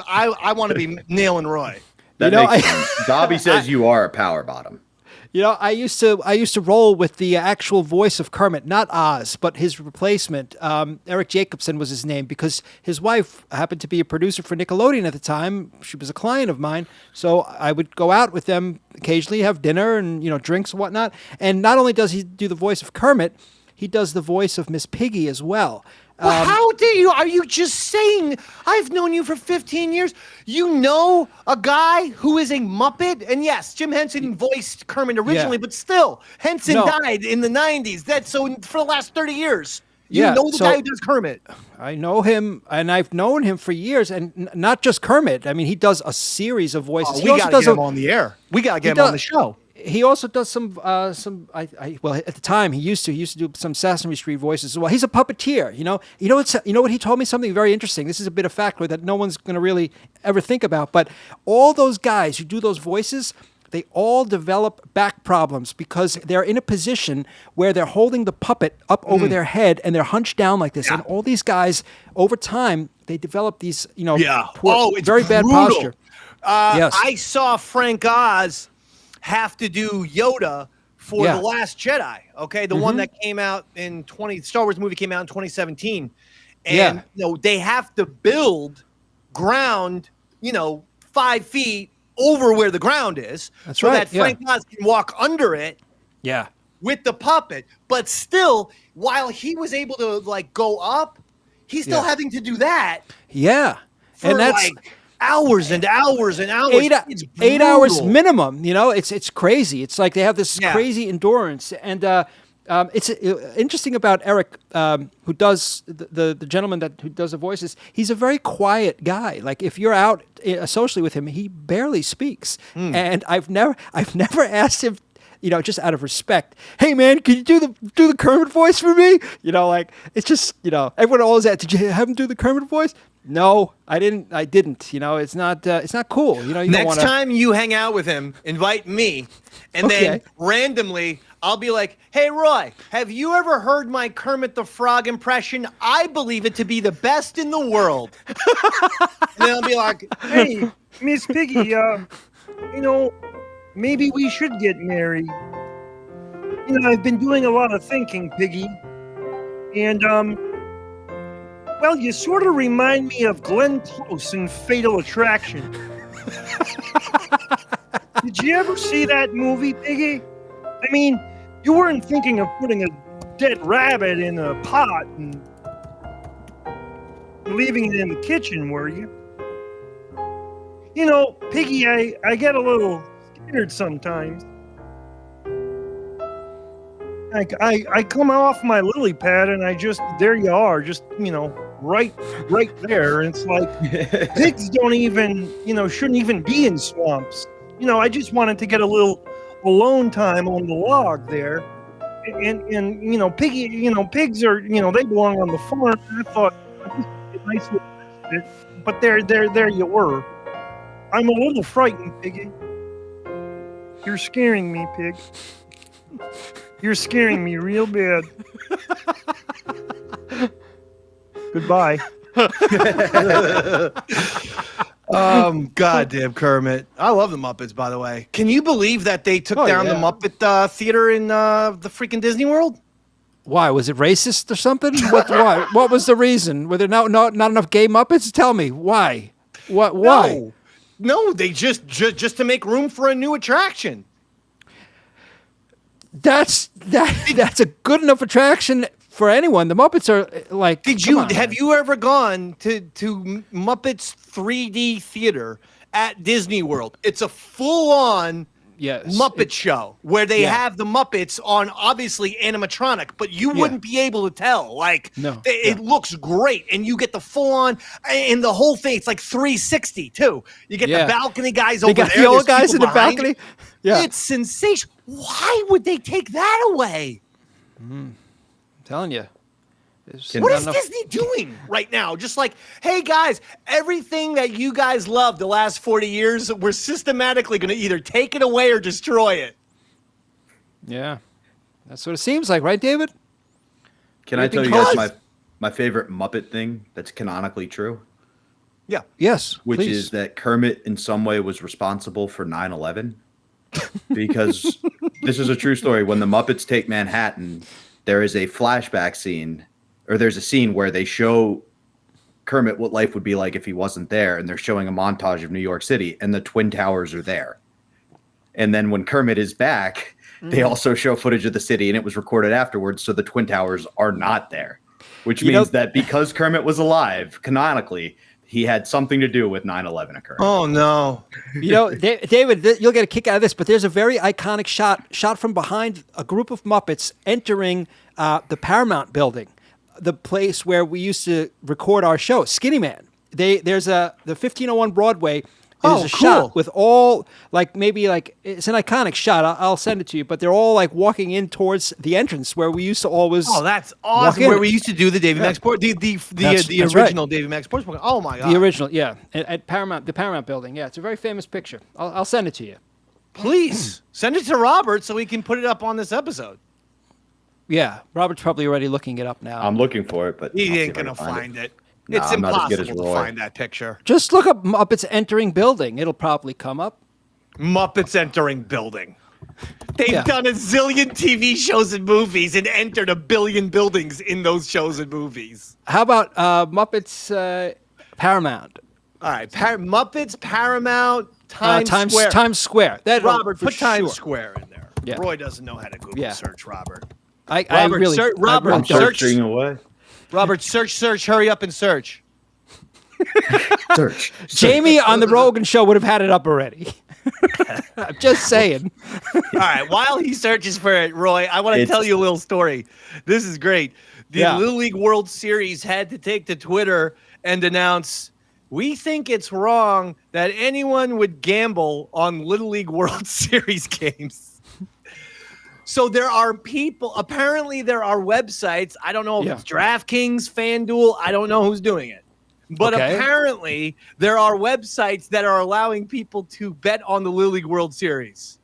S7: I want to be Neil and Roy.
S4: That makes sense. Dobby says you are a power bottom.
S6: You know, I used to roll with the actual voice of Kermit, not Oz, but his replacement. Eric Jacobson was his name because his wife happened to be a producer for Nickelodeon at the time. She was a client of mine, so I would go out with them occasionally, have dinner and drinks and whatnot. And not only does he do the voice of Kermit, he does the voice of Miss Piggy as well.
S7: Well, how dare you? Are you just saying? I've known you for 15 years. You know a guy who is a Muppet? And yes, Jim Henson voiced Kermit originally, but still, Henson died in the 90s. For the last 30 years. You know the guy who does Kermit.
S6: I know him, and I've known him for years, and not just Kermit. I mean, he does a series of voices.
S7: We got to get him on the air. We got to get him on the show.
S6: He also does some. Well, at the time he used to do some Sesame Street voices as well. He's a puppeteer. You know what he told me something very interesting. This is a bit of fact that no one's going to really ever think about. But all those guys who do those voices, they all develop back problems because they're in a position where they're holding the puppet up over their head and they're hunched down like this. Yeah. And all these guys, over time, they develop these, it's very bad posture.
S7: Yes. I saw Frank Oz have to do Yoda for The Last Jedi, okay? The one that came out in Star Wars movie came out in 2017. And they have to build ground, 5 feet over where the ground is.
S6: That's
S7: so
S6: right.
S7: That Frank Oz can walk under it.
S6: Yeah.
S7: With the puppet. But still, while he was able to go up, he's still having to do that.
S6: Yeah.
S7: And that's hours and hours and hours.
S6: 8 hours minimum. It's crazy. It's like they have this crazy endurance. And it's interesting about Eric, who does the gentleman who does the voices. He's a very quiet guy. Like if you're out socially with him, he barely speaks. And I've never asked him, just out of respect, hey man, can you do the Kermit voice for me? It's just, everyone always asks, did you have him do the Kermit voice? No, I didn't. It's not cool.
S7: Next time you hang out with him, invite me, and then randomly I'll be like, "Hey, Roy, have you ever heard my Kermit the Frog impression? I believe it to be the best in the world." And then I'll be like,
S11: "Hey, Miss Piggy, maybe we should get married. I've been doing a lot of thinking, Piggy, and well, you sort of remind me of Glenn Close in Fatal Attraction." Did you ever see that movie, Piggy? I mean, you weren't thinking of putting a dead rabbit in a pot and leaving it in the kitchen, were you? Piggy, I get a little scared sometimes. I come off my lily pad and there you are, just, right there. And it's like, pigs don't even, shouldn't even be in swamps. I just wanted to get a little alone time on the log there. And Piggy, pigs are, they belong on the farm. And I thought, nice little bit, but there you were. I'm a little frightened, Piggy. You're scaring me, Pig. You're scaring me real bad. Goodbye.
S7: Goddamn Kermit. I love the Muppets, by the way. Can you believe that they took down the Muppet theater in the freaking Disney World?
S6: Why? Was it racist or something? Why? What was the reason? Were there not enough gay Muppets? Tell me. Why? Why?
S7: No, they just to make room for a new attraction.
S6: That's a good enough attraction for anyone. The Muppets are like.
S7: Have you ever gone to Muppets 3D theater at Disney World? It's a full-on Muppet show where they have the Muppets on obviously animatronic, but you wouldn't be able to tell. Like, it looks great, and you get the full on, and the whole thing. It's like 360 too. You get the balcony guys over there.
S6: The old guys in the balcony. Yeah,
S7: it's sensational. Why would they take that away?
S6: I'm telling you.
S7: What is Disney doing right now? Just like, hey guys, everything that you guys loved the last 40 years, we're systematically going to either take it away or destroy it.
S6: Yeah, that's what it seems like, right, David?
S4: Can I tell you guys my favorite Muppet thing that's canonically true?
S7: Yeah.
S6: Yes.
S4: Which is that Kermit in some way was responsible for 9/11. Because this is a true story. When the Muppets take Manhattan, there is a flashback scene. Or there's a scene where they show Kermit what life would be like if he wasn't there, and they're showing a montage of New York City, and the Twin Towers are there. And then when Kermit is back, they also show footage of the city, and it was recorded afterwards, so the Twin Towers are not there. Which means that because Kermit was alive, canonically, he had something to do with 9/11 occurring.
S7: Oh, no.
S6: David, you'll get a kick out of this, but there's a very iconic shot from behind a group of Muppets entering the Paramount building. The place where we used to record our show, Skinny Man. There's the 1501 Broadway. There's a shot with all it's an iconic shot. I'll send it to you, but they're all like walking in towards the entrance where we used to always.
S7: Oh, that's awesome! Where we used to do the Davey Mac Sports, the original Davey Mac Sports Program. Oh my god,
S6: the original, at Paramount, the Paramount building. Yeah, it's a very famous picture. I'll send it to you.
S7: Please send it to Robert so we can put it up on this episode.
S6: Yeah, Robert's probably already looking it up now.
S4: I'm looking for it, but
S7: he ain't gonna find it. It's impossible to find that picture.
S6: Just look up Muppets entering building. It'll probably come up.
S7: Muppets entering building. They've done a zillion TV shows and movies and entered a billion buildings in those shows and movies.
S6: How about Muppets Paramount?
S7: All right, Muppets Paramount Times Square.
S6: Times Square.
S7: Robert, put Times Square in there. Yeah. Roy doesn't know how to Google search, Robert.
S4: I'm searching away.
S7: Robert, search, hurry up and search.
S4: Search.
S6: Jamie on the Rogan show would have had it up already. I'm just saying.
S7: All right, while he searches for it, Roy, I want to tell you a little story. This is great. The Little League World Series had to take to Twitter and announce, we think it's wrong that anyone would gamble on Little League World Series games. So there are people, apparently there are websites. I don't know if it's DraftKings, FanDuel. I don't know who's doing it. But apparently there are websites that are allowing people to bet on the Little League World Series.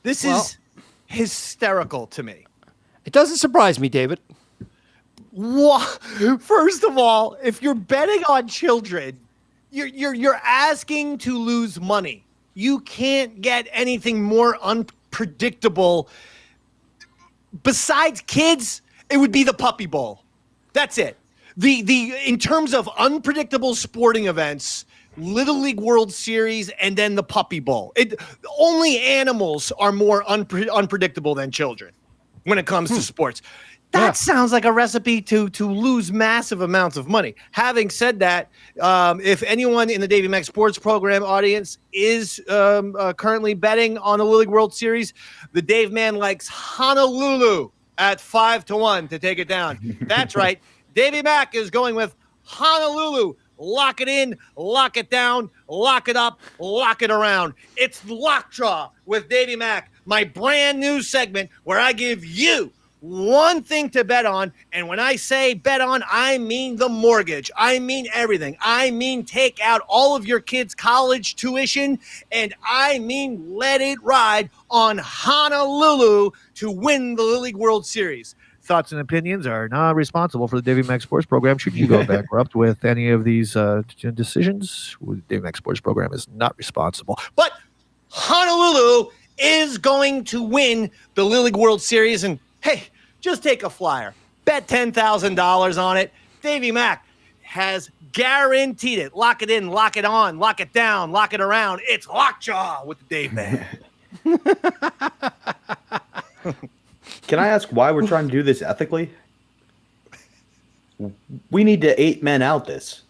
S7: This is hysterical to me.
S6: It doesn't surprise me, David.
S7: First of all, if you're betting on children, you're asking to lose money. You can't get anything more unpredictable. Besides kids, it would be the Puppy Bowl. That's it. In terms of unpredictable sporting events, Little League World Series and then the Puppy Bowl. Only animals are more unpredictable than children when it comes to sports. That sounds like a recipe to lose massive amounts of money. Having said that, if anyone in the Davey Mac Sports Program audience is currently betting on the Little League World Series, the Dave Man likes Honolulu at 5-1 to take it down. That's right. Davey Mac is going with Honolulu. Lock it in, lock it down, lock it up, lock it around. It's Lockjaw with Davey Mac, my brand new segment where I give you one thing to bet on, and when I say bet on, I mean the mortgage. I mean everything. I mean take out all of your kids' college tuition, and I mean let it ride on Honolulu to win the Little League World Series. Thoughts and opinions are not responsible for the Davey Mac Sports Program. Should you go bankrupt with any of these decisions, the Davey Mac Sports Program is not responsible. But Honolulu is going to win the Little League World Series, and hey, just take a flyer. Bet $10,000 on it. Davey Mac has guaranteed it. Lock it in, lock it on, lock it down, lock it around. It's Lockjaw with the Dave Man.
S4: Can I ask why we're trying to do this ethically? We need to 8 men out this.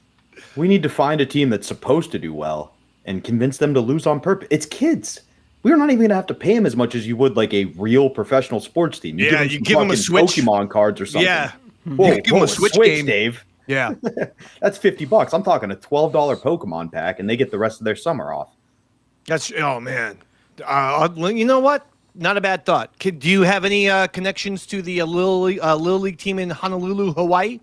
S4: We need to find a team that's supposed to do well and convince them to lose on purpose. It's kids. we're not even going to have to pay him as much as you would like a real professional sports team.
S7: You give him a Switch,
S4: Pokemon cards or something.
S7: Yeah,
S4: whoa,
S7: give him a Switch game,
S4: Dave.
S7: Yeah,
S4: that's $50. I'm talking a $12 Pokemon pack, and they get the rest of their summer off.
S7: Man. You know what? Not a bad thought. Do you have any connections to the Little League team in Honolulu, Hawaii?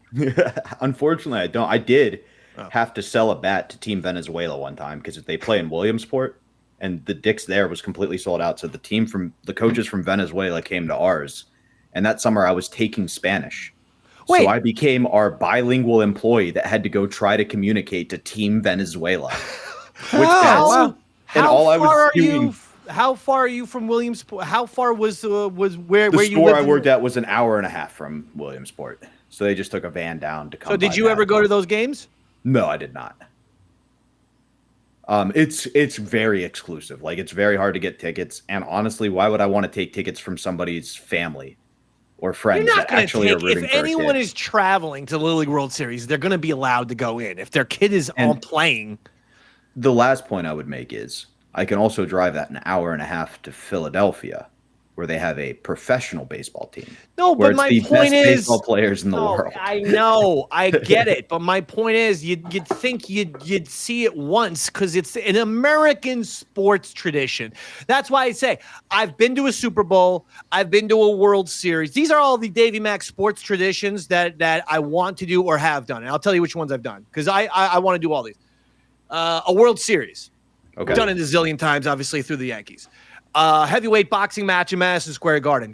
S4: Unfortunately, I don't. I did have to sell a bat to Team Venezuela one time because they play in Williamsport, and the Dick's there was completely sold out. So the coaches from Venezuela came to ours, and that summer I was taking Spanish.
S7: Wait.
S4: So I became our bilingual employee that had to go try to communicate to Team Venezuela.
S7: How far are you from Williamsport? How far was where
S4: you lived? The store I worked at was an hour and a half from Williamsport. So they just took a van down to come.
S7: So did you ever go to those games?
S4: No, I did not. It's very exclusive. Like, it's very hard to get tickets. And honestly, why would I want to take tickets from somebody's family or friends that actually are rooting for a kid?
S7: If anyone is traveling to the Little League World Series, they're going to be allowed to go in. If their kid is on playing.
S4: The last point I would make is I can also drive that an hour and a half to Philadelphia, where they have a professional baseball team.
S7: No, but my point is,
S4: baseball players in the world.
S7: I know, I get it, but my point is, you'd think you'd see it once because it's an American sports tradition. That's why I say I've been to a Super Bowl, I've been to a World Series. These are all the Davey Mac sports traditions that I want to do or have done, and I'll tell you which ones I've done because I want to do all these. A World Series, done it a zillion times, obviously through the Yankees. Heavyweight boxing match in Madison Square Garden.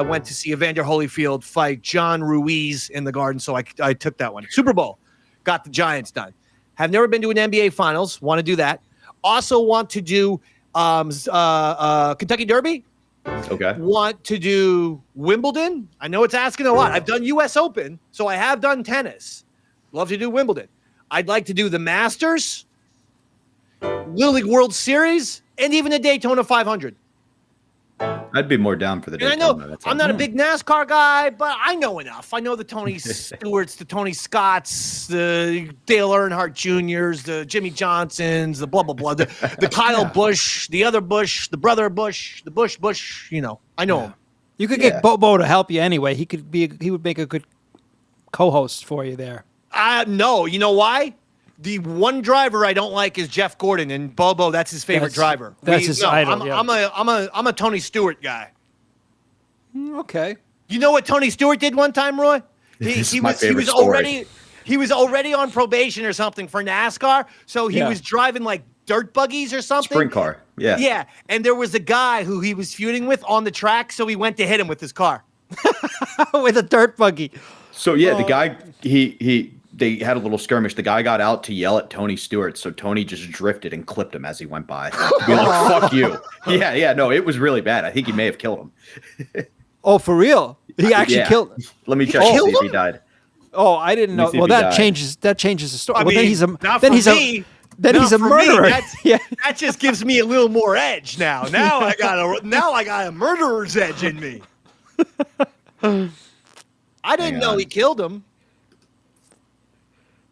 S7: Went to see Evander Holyfield fight John Ruiz in the Garden, so I took that one. Super Bowl, got the Giants done. Have never been to an NBA Finals. Want to do that. Also want to do Kentucky Derby.
S4: Okay.
S7: Want to do Wimbledon. I know it's asking a lot. I've done U.S. Open, so I have done tennis. Love to do Wimbledon. I'd like to do the Masters, Little League World Series, and even the Daytona 500.
S4: I'd be more down for the Daytona.
S7: And I know I'm not a big NASCAR guy, but I know enough. I know the Tony Stewarts, the Tony Scotts, the Dale Earnhardt Jr.'s, the Jimmy Johnsons, the blah, blah, blah, the Kyle Busch, the other Busch, the brother Busch, the Busch, I know him.
S6: You could get Bobo to help you anyway. He would make a good co-host for you there.
S7: No, you know why? The one driver I don't like is Jeff Gordon, and Bobo, that's his favorite driver.
S6: That's his idol.
S7: I'm a Tony Stewart guy.
S6: Okay.
S7: You know what Tony Stewart did one time, Roy? He was already on probation or something for NASCAR, so he was driving like dirt buggies or something.
S4: Sprint car. Yeah.
S7: Yeah, and there was a guy who he was feuding with on the track, so he went to hit him with his car.
S6: With a dirt buggy.
S4: So the guy they had a little skirmish. The guy got out to yell at Tony Stewart, so Tony just drifted and clipped him as he went by. To be like, fuck you. Yeah, no, it was really bad. I think he may have killed him.
S6: Oh, for real? He actually killed him?
S4: Let me check to see if he died.
S6: Oh, I didn't know. Well, that changes the story. Well, then he's a murderer.
S7: That just gives me a little more edge now. Now I got a murderer's edge in me. I didn't know he killed him.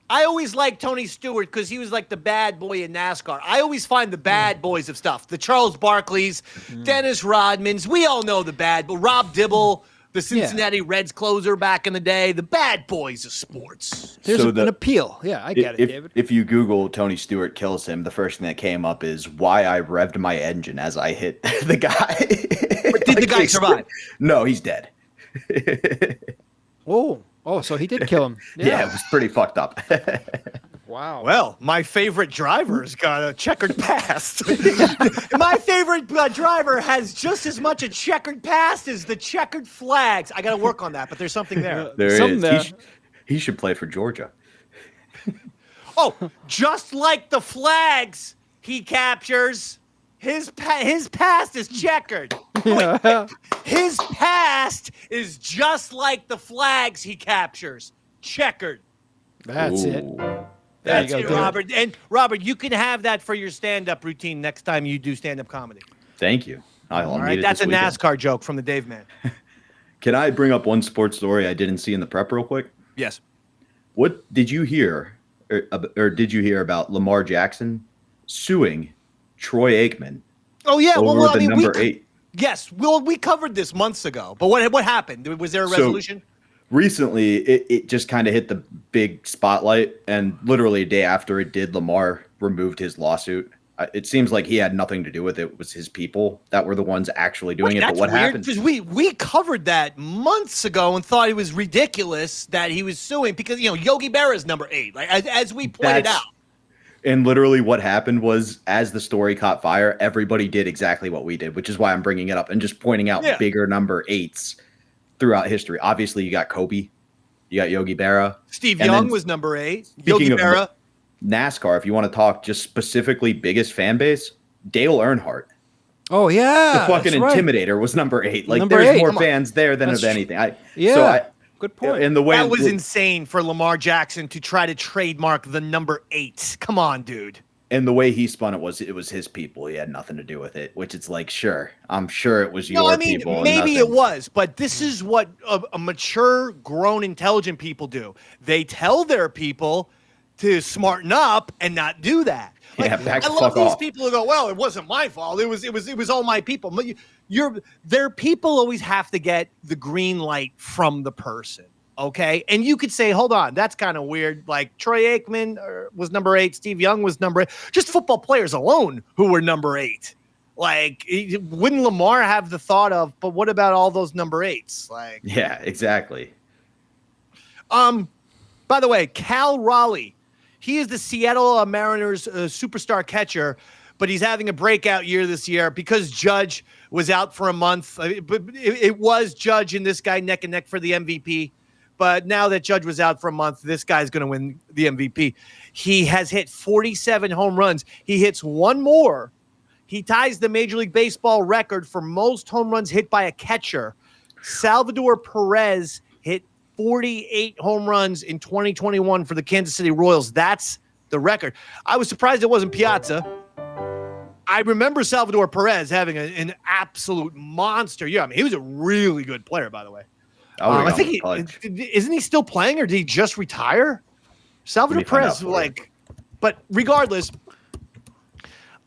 S7: I always liked Tony Stewart because he was like the bad boy in NASCAR. I always find the bad boys of stuff. The Charles Barkleys, Dennis Rodmans. We all know the bad, but Rob Dibble, the Cincinnati Reds closer back in the day, the bad boys of sports.
S6: There's an appeal. Yeah, I get it, David.
S4: If you Google Tony Stewart kills him, the first thing that came up is why I revved my engine as I hit the guy.
S7: But did the guy survive?
S4: No, he's dead.
S6: Oh, so he did kill him.
S4: Yeah, it was pretty fucked up.
S6: Wow.
S7: Well, my favorite driver's got a checkered past. My favorite driver has just as much a checkered past as the checkered flags. I got to work on that, but there's something there.
S4: He should play for Georgia.
S7: Oh, just like the flags he captures, his past is checkered. Wait, his past is just like the flags he captures, checkered.
S6: That's it.
S7: That's it, Robert. And Robert, you can have that for your stand-up routine next time you do stand-up comedy.
S4: Thank you.
S7: All right, that's a NASCAR joke from the Dave Man.
S4: Can I bring up one sports story I didn't see in the prep real quick?
S7: Yes.
S4: What did you hear, or did you hear about Lamar Jackson suing Troy Aikman
S7: Oh yeah,
S4: over the number 8.
S7: Yes, we covered this months ago, but what happened? Was there a resolution?
S4: Recently, it just kind of hit the big spotlight, and literally a day after it did, Lamar removed his lawsuit. It seems like he had nothing to do with it. It was his people that were the ones actually doing it. But what happened?
S7: Because we covered that months ago and thought it was ridiculous that he was suing because Yogi Berra is number 8, like as we pointed out.
S4: And literally what happened was, as the story caught fire, everybody did exactly what we did, which is why I'm bringing it up and just pointing out bigger number 8s throughout history. Obviously, you got Kobe, you got Yogi Berra.
S7: Steve Young was number 8. Yogi Berra.
S4: NASCAR, if you want to talk just specifically biggest fan base, Dale Earnhardt.
S6: Oh, yeah.
S4: The fucking Intimidator was number 8. Like, there's more fans there than of anything.
S6: Good point.
S4: And the way
S7: that was insane for Lamar Jackson to try to trademark the number 8. Come on, dude.
S4: And the way he spun it was his people. He had nothing to do with it, which it's like, sure, I'm sure it was your people.
S7: Maybe it was, but this is what a mature, grown, intelligent people do. They tell their people to smarten up and not do that. Like, I love these people who go, well, it wasn't my fault. It was all my people. Their people always have to get the green light from the person. Okay. And you could say, hold on, that's kind of weird. Like Troy Aikman was number 8. Steve Young was number 8. Just football players alone who were number 8. Like, wouldn't Lamar have the thought of, but what about all those number 8s? Like,
S4: yeah, exactly.
S7: By the way, Cal Raleigh, he is the Seattle Mariners superstar catcher, but he's having a breakout year this year because Judge was out for a month. But it was Judge and this guy neck and neck for the MVP. But now that Judge was out for a month, this guy's going to win the MVP. He has hit 47 home runs. He hits one more. He ties the Major League Baseball record for most home runs hit by a catcher. Salvador Perez hit 48 home runs in 2021 for the Kansas City Royals. That's the record. I was surprised it wasn't Piazza. I remember Salvador Perez having an absolute monster year. I mean, he was a really good player, by the way. I think isn't he still playing, or did he just retire? Salvador Perez, but regardless,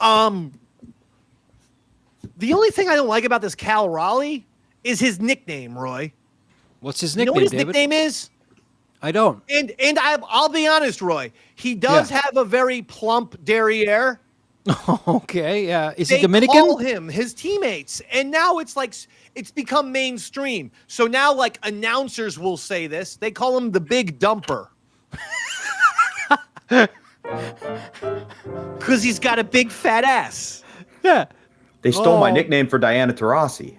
S7: the only thing I don't like about this Cal Raleigh is his nickname, Roy.
S6: What's his nickname?
S7: You know what his
S6: David?
S7: nickname is?
S6: I don't.
S7: And I'll be honest, Roy. He does have a very plump derriere.
S6: Okay, yeah. Is
S7: he
S6: Dominican?
S7: They call him his teammates, and now it's like it's become mainstream. So now, like, announcers will say this. They call him the Big Dumper because he's got a big fat ass.
S6: Yeah.
S4: They stole my nickname for Diana Taurasi.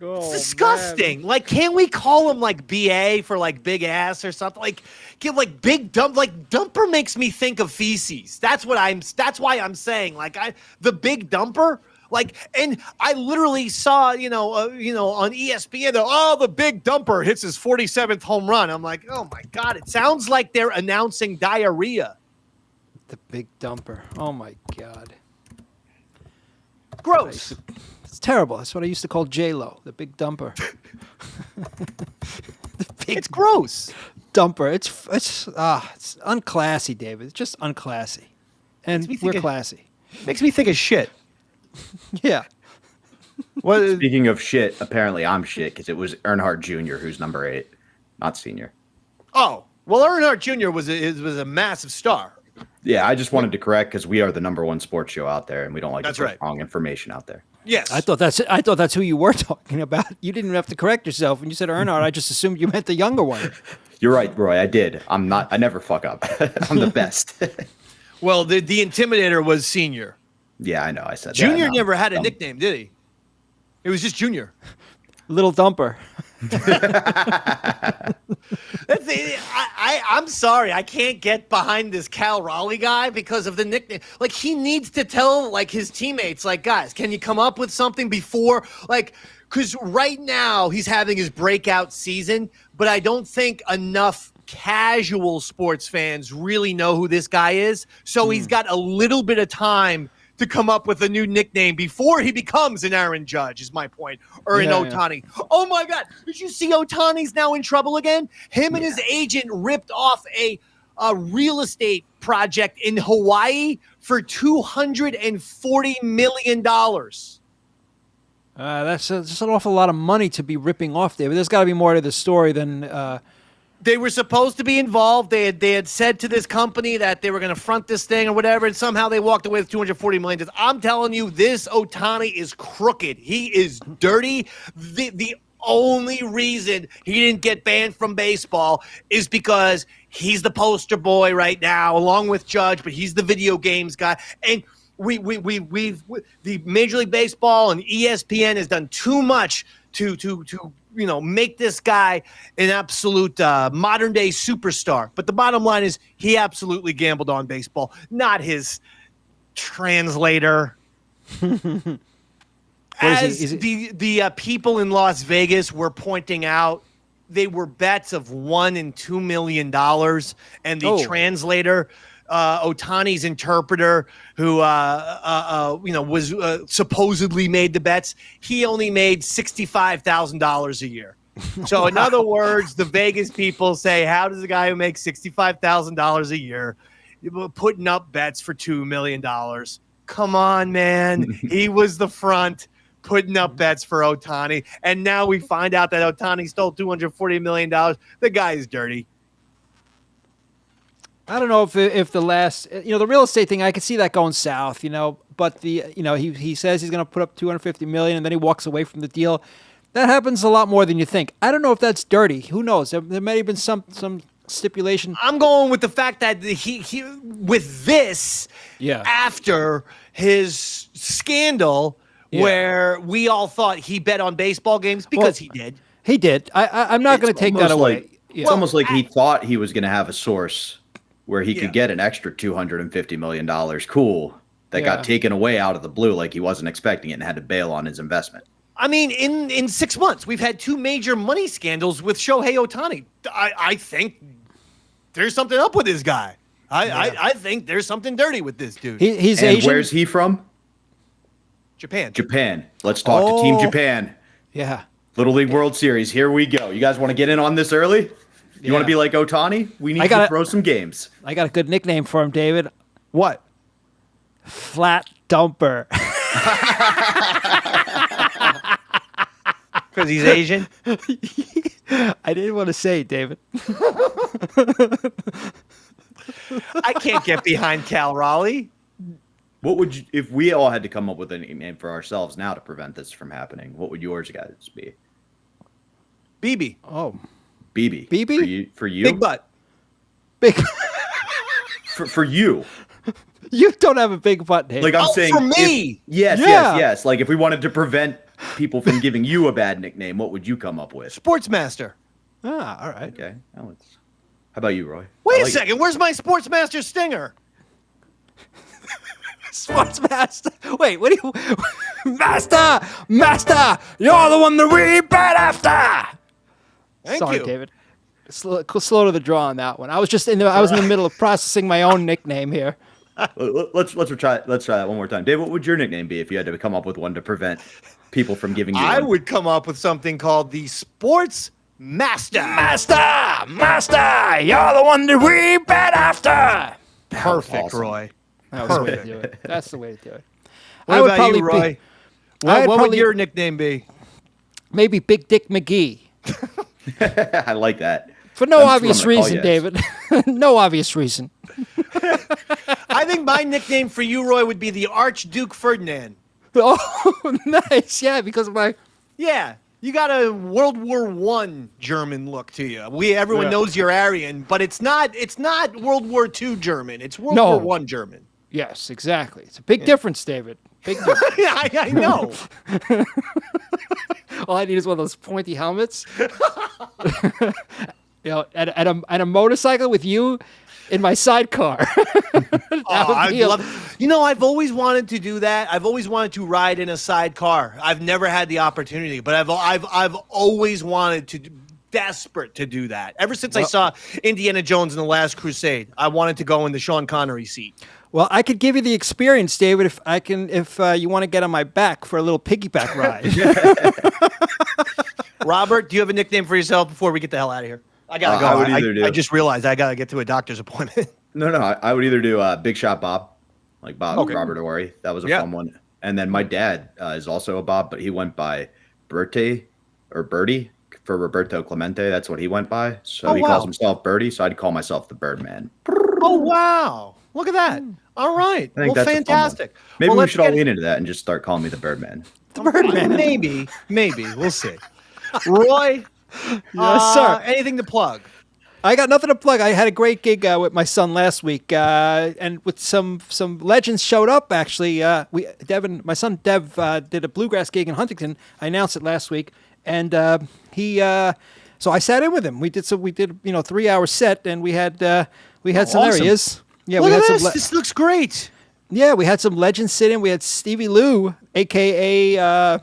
S7: It's disgusting. Man. Like, can't we call him like BA for like big ass or something? Like, give like big dump. Like, dumper makes me think of feces. That's why I'm saying, like, the Big Dumper. Like, and I literally saw, on ESPN, the Big Dumper hits his 47th home run. I'm like, oh my God, it sounds like they're announcing diarrhea.
S6: The Big Dumper. Oh my God.
S7: Gross.
S6: It's terrible. That's what I used to call J-Lo, the Big Dumper.
S7: It's gross.
S6: Dumper. It's unclassy, David. It's just unclassy. And we're classy.
S7: Makes me think of shit.
S6: Yeah.
S4: Well, speaking of shit, apparently I'm shit because it was Earnhardt Jr. who's number 8, not senior.
S7: Oh, well, Earnhardt Jr. was a massive star.
S4: Yeah, I just wanted to correct because we are the number 1 sports show out there, and we don't like to put wrong information out there.
S7: Yes,
S6: I thought that's who you were talking about. You didn't have to correct yourself when you said Earnhardt. I just assumed you meant the younger one.
S4: You're right, Roy. I did. I never fuck up. I'm the best.
S7: Well, the Intimidator was senior.
S4: Yeah, I know. I said
S7: Junior never had a nickname, did he? It was just Junior.
S6: Little Dumper.
S7: I'm sorry. I can't get behind this Cal Raleigh guy because of the nickname. Like, he needs to tell, like, his teammates, like, guys, can you come up with something before, like, because right now he's having his breakout season, but I don't think enough casual sports fans really know who this guy is. So he's got a little bit of time to come up with a new nickname before he becomes an Aaron Judge, is my point, or an Ohtani. Yeah. Oh my God. Did you see Ohtani's now in trouble again? Him and his agent ripped off a real estate project in Hawaii for $240 million.
S6: That's just an awful lot of money to be ripping off there. But there's got to be more to the story than.
S7: They were supposed to be involved. They had said to this company that they were going to front this thing or whatever, and somehow they walked away with $240 million. I'm telling you, this Ohtani is crooked. He is dirty. The only reason he didn't get banned from baseball is because he's the poster boy right now, along with Judge, but he's the video games guy. And we've the Major League Baseball and ESPN has done too much to make this guy an absolute modern day superstar. But the bottom line is he absolutely gambled on baseball, not his translator. As the people in Las Vegas were pointing out, they were bets of $1 and $2 million, and the translator, Ohtani's interpreter, who was supposedly made the bets, he only made $65,000 a year. So in other words, the Vegas people say, how does a guy who makes $65,000 a year putting up bets for $2 million? Come on, man. He was the front putting up bets for Ohtani, and now we find out that Ohtani stole $240 million. The guy is dirty.
S6: I don't know if the last, the real estate thing, I could see that going south, but he says he's going to put up $250 million and then he walks away from the deal. That happens a lot more than you think. I don't know if that's dirty. Who knows? There may have been some stipulation.
S7: I'm going with the fact that he with this after his scandal where we all thought he bet on baseball games because he did.
S6: He did. I'm not going to take that away.
S4: It's almost like he thought he was going to have a source where he could get an extra $250 million. Cool. That got taken away out of the blue like he wasn't expecting it and had to bail on his investment.
S7: I mean, in 6 months, we've had 2 major money scandals with Shohei Ohtani. I think there's something up with this guy. I think there's something dirty with this dude.
S6: He's Asian.
S4: Where's he from? Japan. Let's talk to Team Japan.
S6: Yeah.
S4: Little League World Series. Here we go. You guys want to get in on this early? You want to be like Ohtani? We need to throw some games.
S6: I got a good nickname for him, David.
S7: What?
S6: Flat Dumper.
S7: Because he's Asian?
S6: I didn't want to say it, David.
S7: I can't get behind Cal Raleigh.
S4: What would you, if we all had to come up with a nickname for ourselves now to prevent this from happening? What would yours guys be?
S7: BB.
S6: Oh,
S4: BB.
S6: BB
S4: for you.
S7: Big butt.
S6: Big.
S4: for you.
S6: You don't have a big butt, Dave.
S4: Like I'm saying,
S7: for me.
S4: Yes. Like if we wanted to prevent people from giving you a bad nickname, what would you come up with?
S7: Sportsmaster.
S6: Ah, all right.
S4: Okay. How about you, Roy?
S7: Wait a second. Where's my Sportsmaster stinger?
S6: Sportsmaster. Wait, what do you... Master, you're the one that we bet after.
S7: Thank you,
S6: David. Slow to the draw on that one. I was in the middle of processing my own nickname here.
S4: Let's try that one more time. Dave, what would your nickname be if you had to come up with one to prevent people from giving you
S7: I
S4: one?
S7: would come up with something called the Sports Master.
S6: Master, you're the one that we bet after.
S7: Perfect,
S4: awesome.
S7: Roy.
S6: That was the way to do it. That's the way to do it.
S7: What about you, Roy? What would your nickname be?
S6: Maybe Big Dick McGee.
S4: I like that.
S6: For no obvious reason, David. No obvious reason.
S7: I think my nickname for you, Roy, would be the Archduke Ferdinand.
S6: Oh, nice. Yeah, because of my...
S7: Yeah, you got a World War I German look to you. Everyone knows you're Aryan, but it's not World War II German. It's World War I German.
S6: Yes, exactly. It's a big difference, David. Big difference.
S7: I know.
S6: All I need is one of those pointy helmets. And a motorcycle with you in my sidecar.
S7: I'd love. I've always wanted to do that. I've always wanted to ride in a sidecar. I've never had the opportunity, but I've always wanted to. Desperate to do that. Ever since I saw Indiana Jones in The Last Crusade, I wanted to go in the Sean Connery seat.
S6: Well, I could give you the experience, David, if you want to get on my back for a little piggyback ride.
S7: Robert, do you have a nickname for yourself before we get the hell out of here? I gotta go. I just realized I gotta get to a doctor's appointment.
S4: No, I would either do Big Shot Bob, like Bob Robert Ory. That was a fun one. And then my dad is also a Bob, but he went by Bertie or Birdie for Roberto Clemente. That's what he went by. So he calls himself Birdie. So I'd call myself the Birdman.
S7: Oh, wow. Look at that. All right.
S4: I think that's
S7: fantastic.
S4: Maybe we should all lean into that and just start calling me the Birdman.
S6: The Birdman.
S7: Maybe. We'll see. Roy,
S6: yes, sir.
S7: Anything to plug?
S6: I got nothing to plug. I had a great gig with my son last week, and with some legends showed up. Actually, my son Dev did a bluegrass gig in Huntington. I announced it last week, and so I sat in with him. We did 3-hour set, and we had some areas. Yeah,
S7: Look at this. This looks great.
S6: Yeah, we had some legends sit in. We had Stevie Lou, aka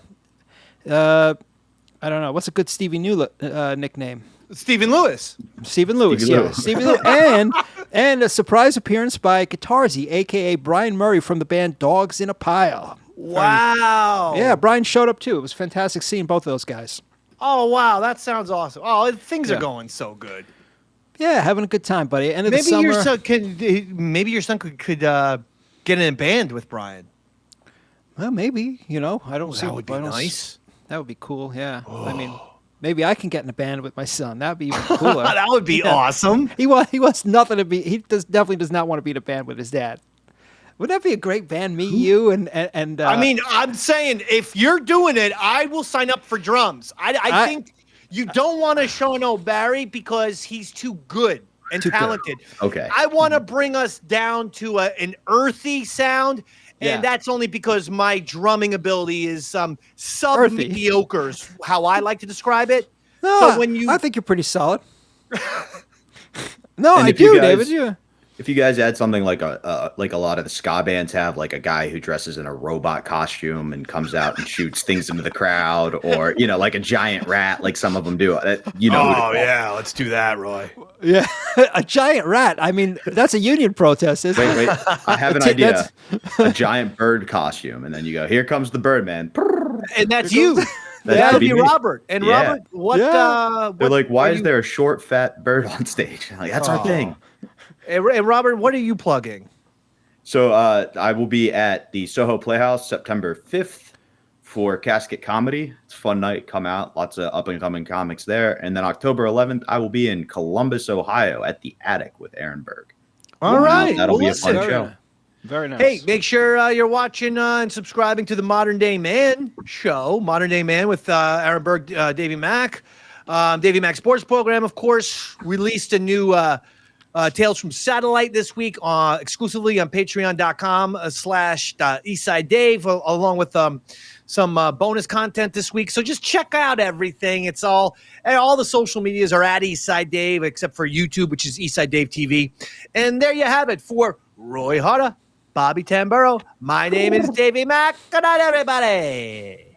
S6: I don't know, what's a good Stevie Lou nickname?
S7: Stephen Lewis.
S6: Stephen Lewis, yeah. Stephen Lewis. And a surprise appearance by Guitarzy, a.k.a. Brian Murray from the band Dogs in a Pile.
S7: Wow.
S6: Yeah, Brian showed up too. It was fantastic seeing both of those guys.
S7: Oh, wow. That sounds awesome. Oh, things are going so good.
S6: Yeah, having a good time, buddy. End of
S7: maybe
S6: the summer.
S7: Your son could get in a band with Brian.
S6: Well, maybe. I don't see.
S7: That would be nice.
S6: That would be cool, yeah. I mean... Maybe I can get in a band with my son. That'd be even cooler.
S7: That would be awesome.
S6: He wants nothing to be. He definitely does not want to be in a band with his dad. Wouldn't that be a great band? Me, you, and.
S7: I mean, I'm saying if you're doing it, I will sign up for drums. I think you don't want to Sean O'Barry because he's too good and talented.
S4: Good. Okay.
S7: I want to bring us down to an earthy sound. And that's only because my drumming ability is sub-mediocre, is how I like to describe it.
S6: No, so I think you're pretty solid. No, I do, David. Yeah.
S4: If you guys add something like a lot of the ska bands have, like a guy who dresses in a robot costume and comes out and shoots things into the crowd, or like a giant rat, like some of them do. Oh
S7: yeah, let's do that, Roy.
S6: Yeah, a giant rat. I mean, that's a union protest, isn't it?
S4: Wait, I have an idea. A giant bird costume, and then you go, "Here comes the Birdman,"
S7: and that's you. That would be Robert. And Robert, what?
S4: They're like, why is there a short, fat bird on stage? Like, that's our thing.
S7: And Robert, what are you plugging?
S4: So I will be at the Soho Playhouse September 5th for Casket Comedy. It's a fun night. Come out. Lots of up-and-coming comics there. And then October 11th, I will be in Columbus, Ohio at the Attic with Aaron Berg.
S7: All right.
S4: That'll be a fun show.
S6: Very nice.
S7: Hey, make sure you're watching and subscribing to the Modern Day Man show. Modern Day Man with Aaron Berg, Davey Mac. Davey Mac Sports Program, of course, released a new Tales from Satellite this week exclusively on patreon.com/Eastside Dave, along with some bonus content this week. So just check out everything. It's all the social medias are at Eastside Dave, except for YouTube, which is Eastside Dave TV. And there you have it for Roy Hara, Bobby Tamburo. My name is Davey Mac. Good night, everybody.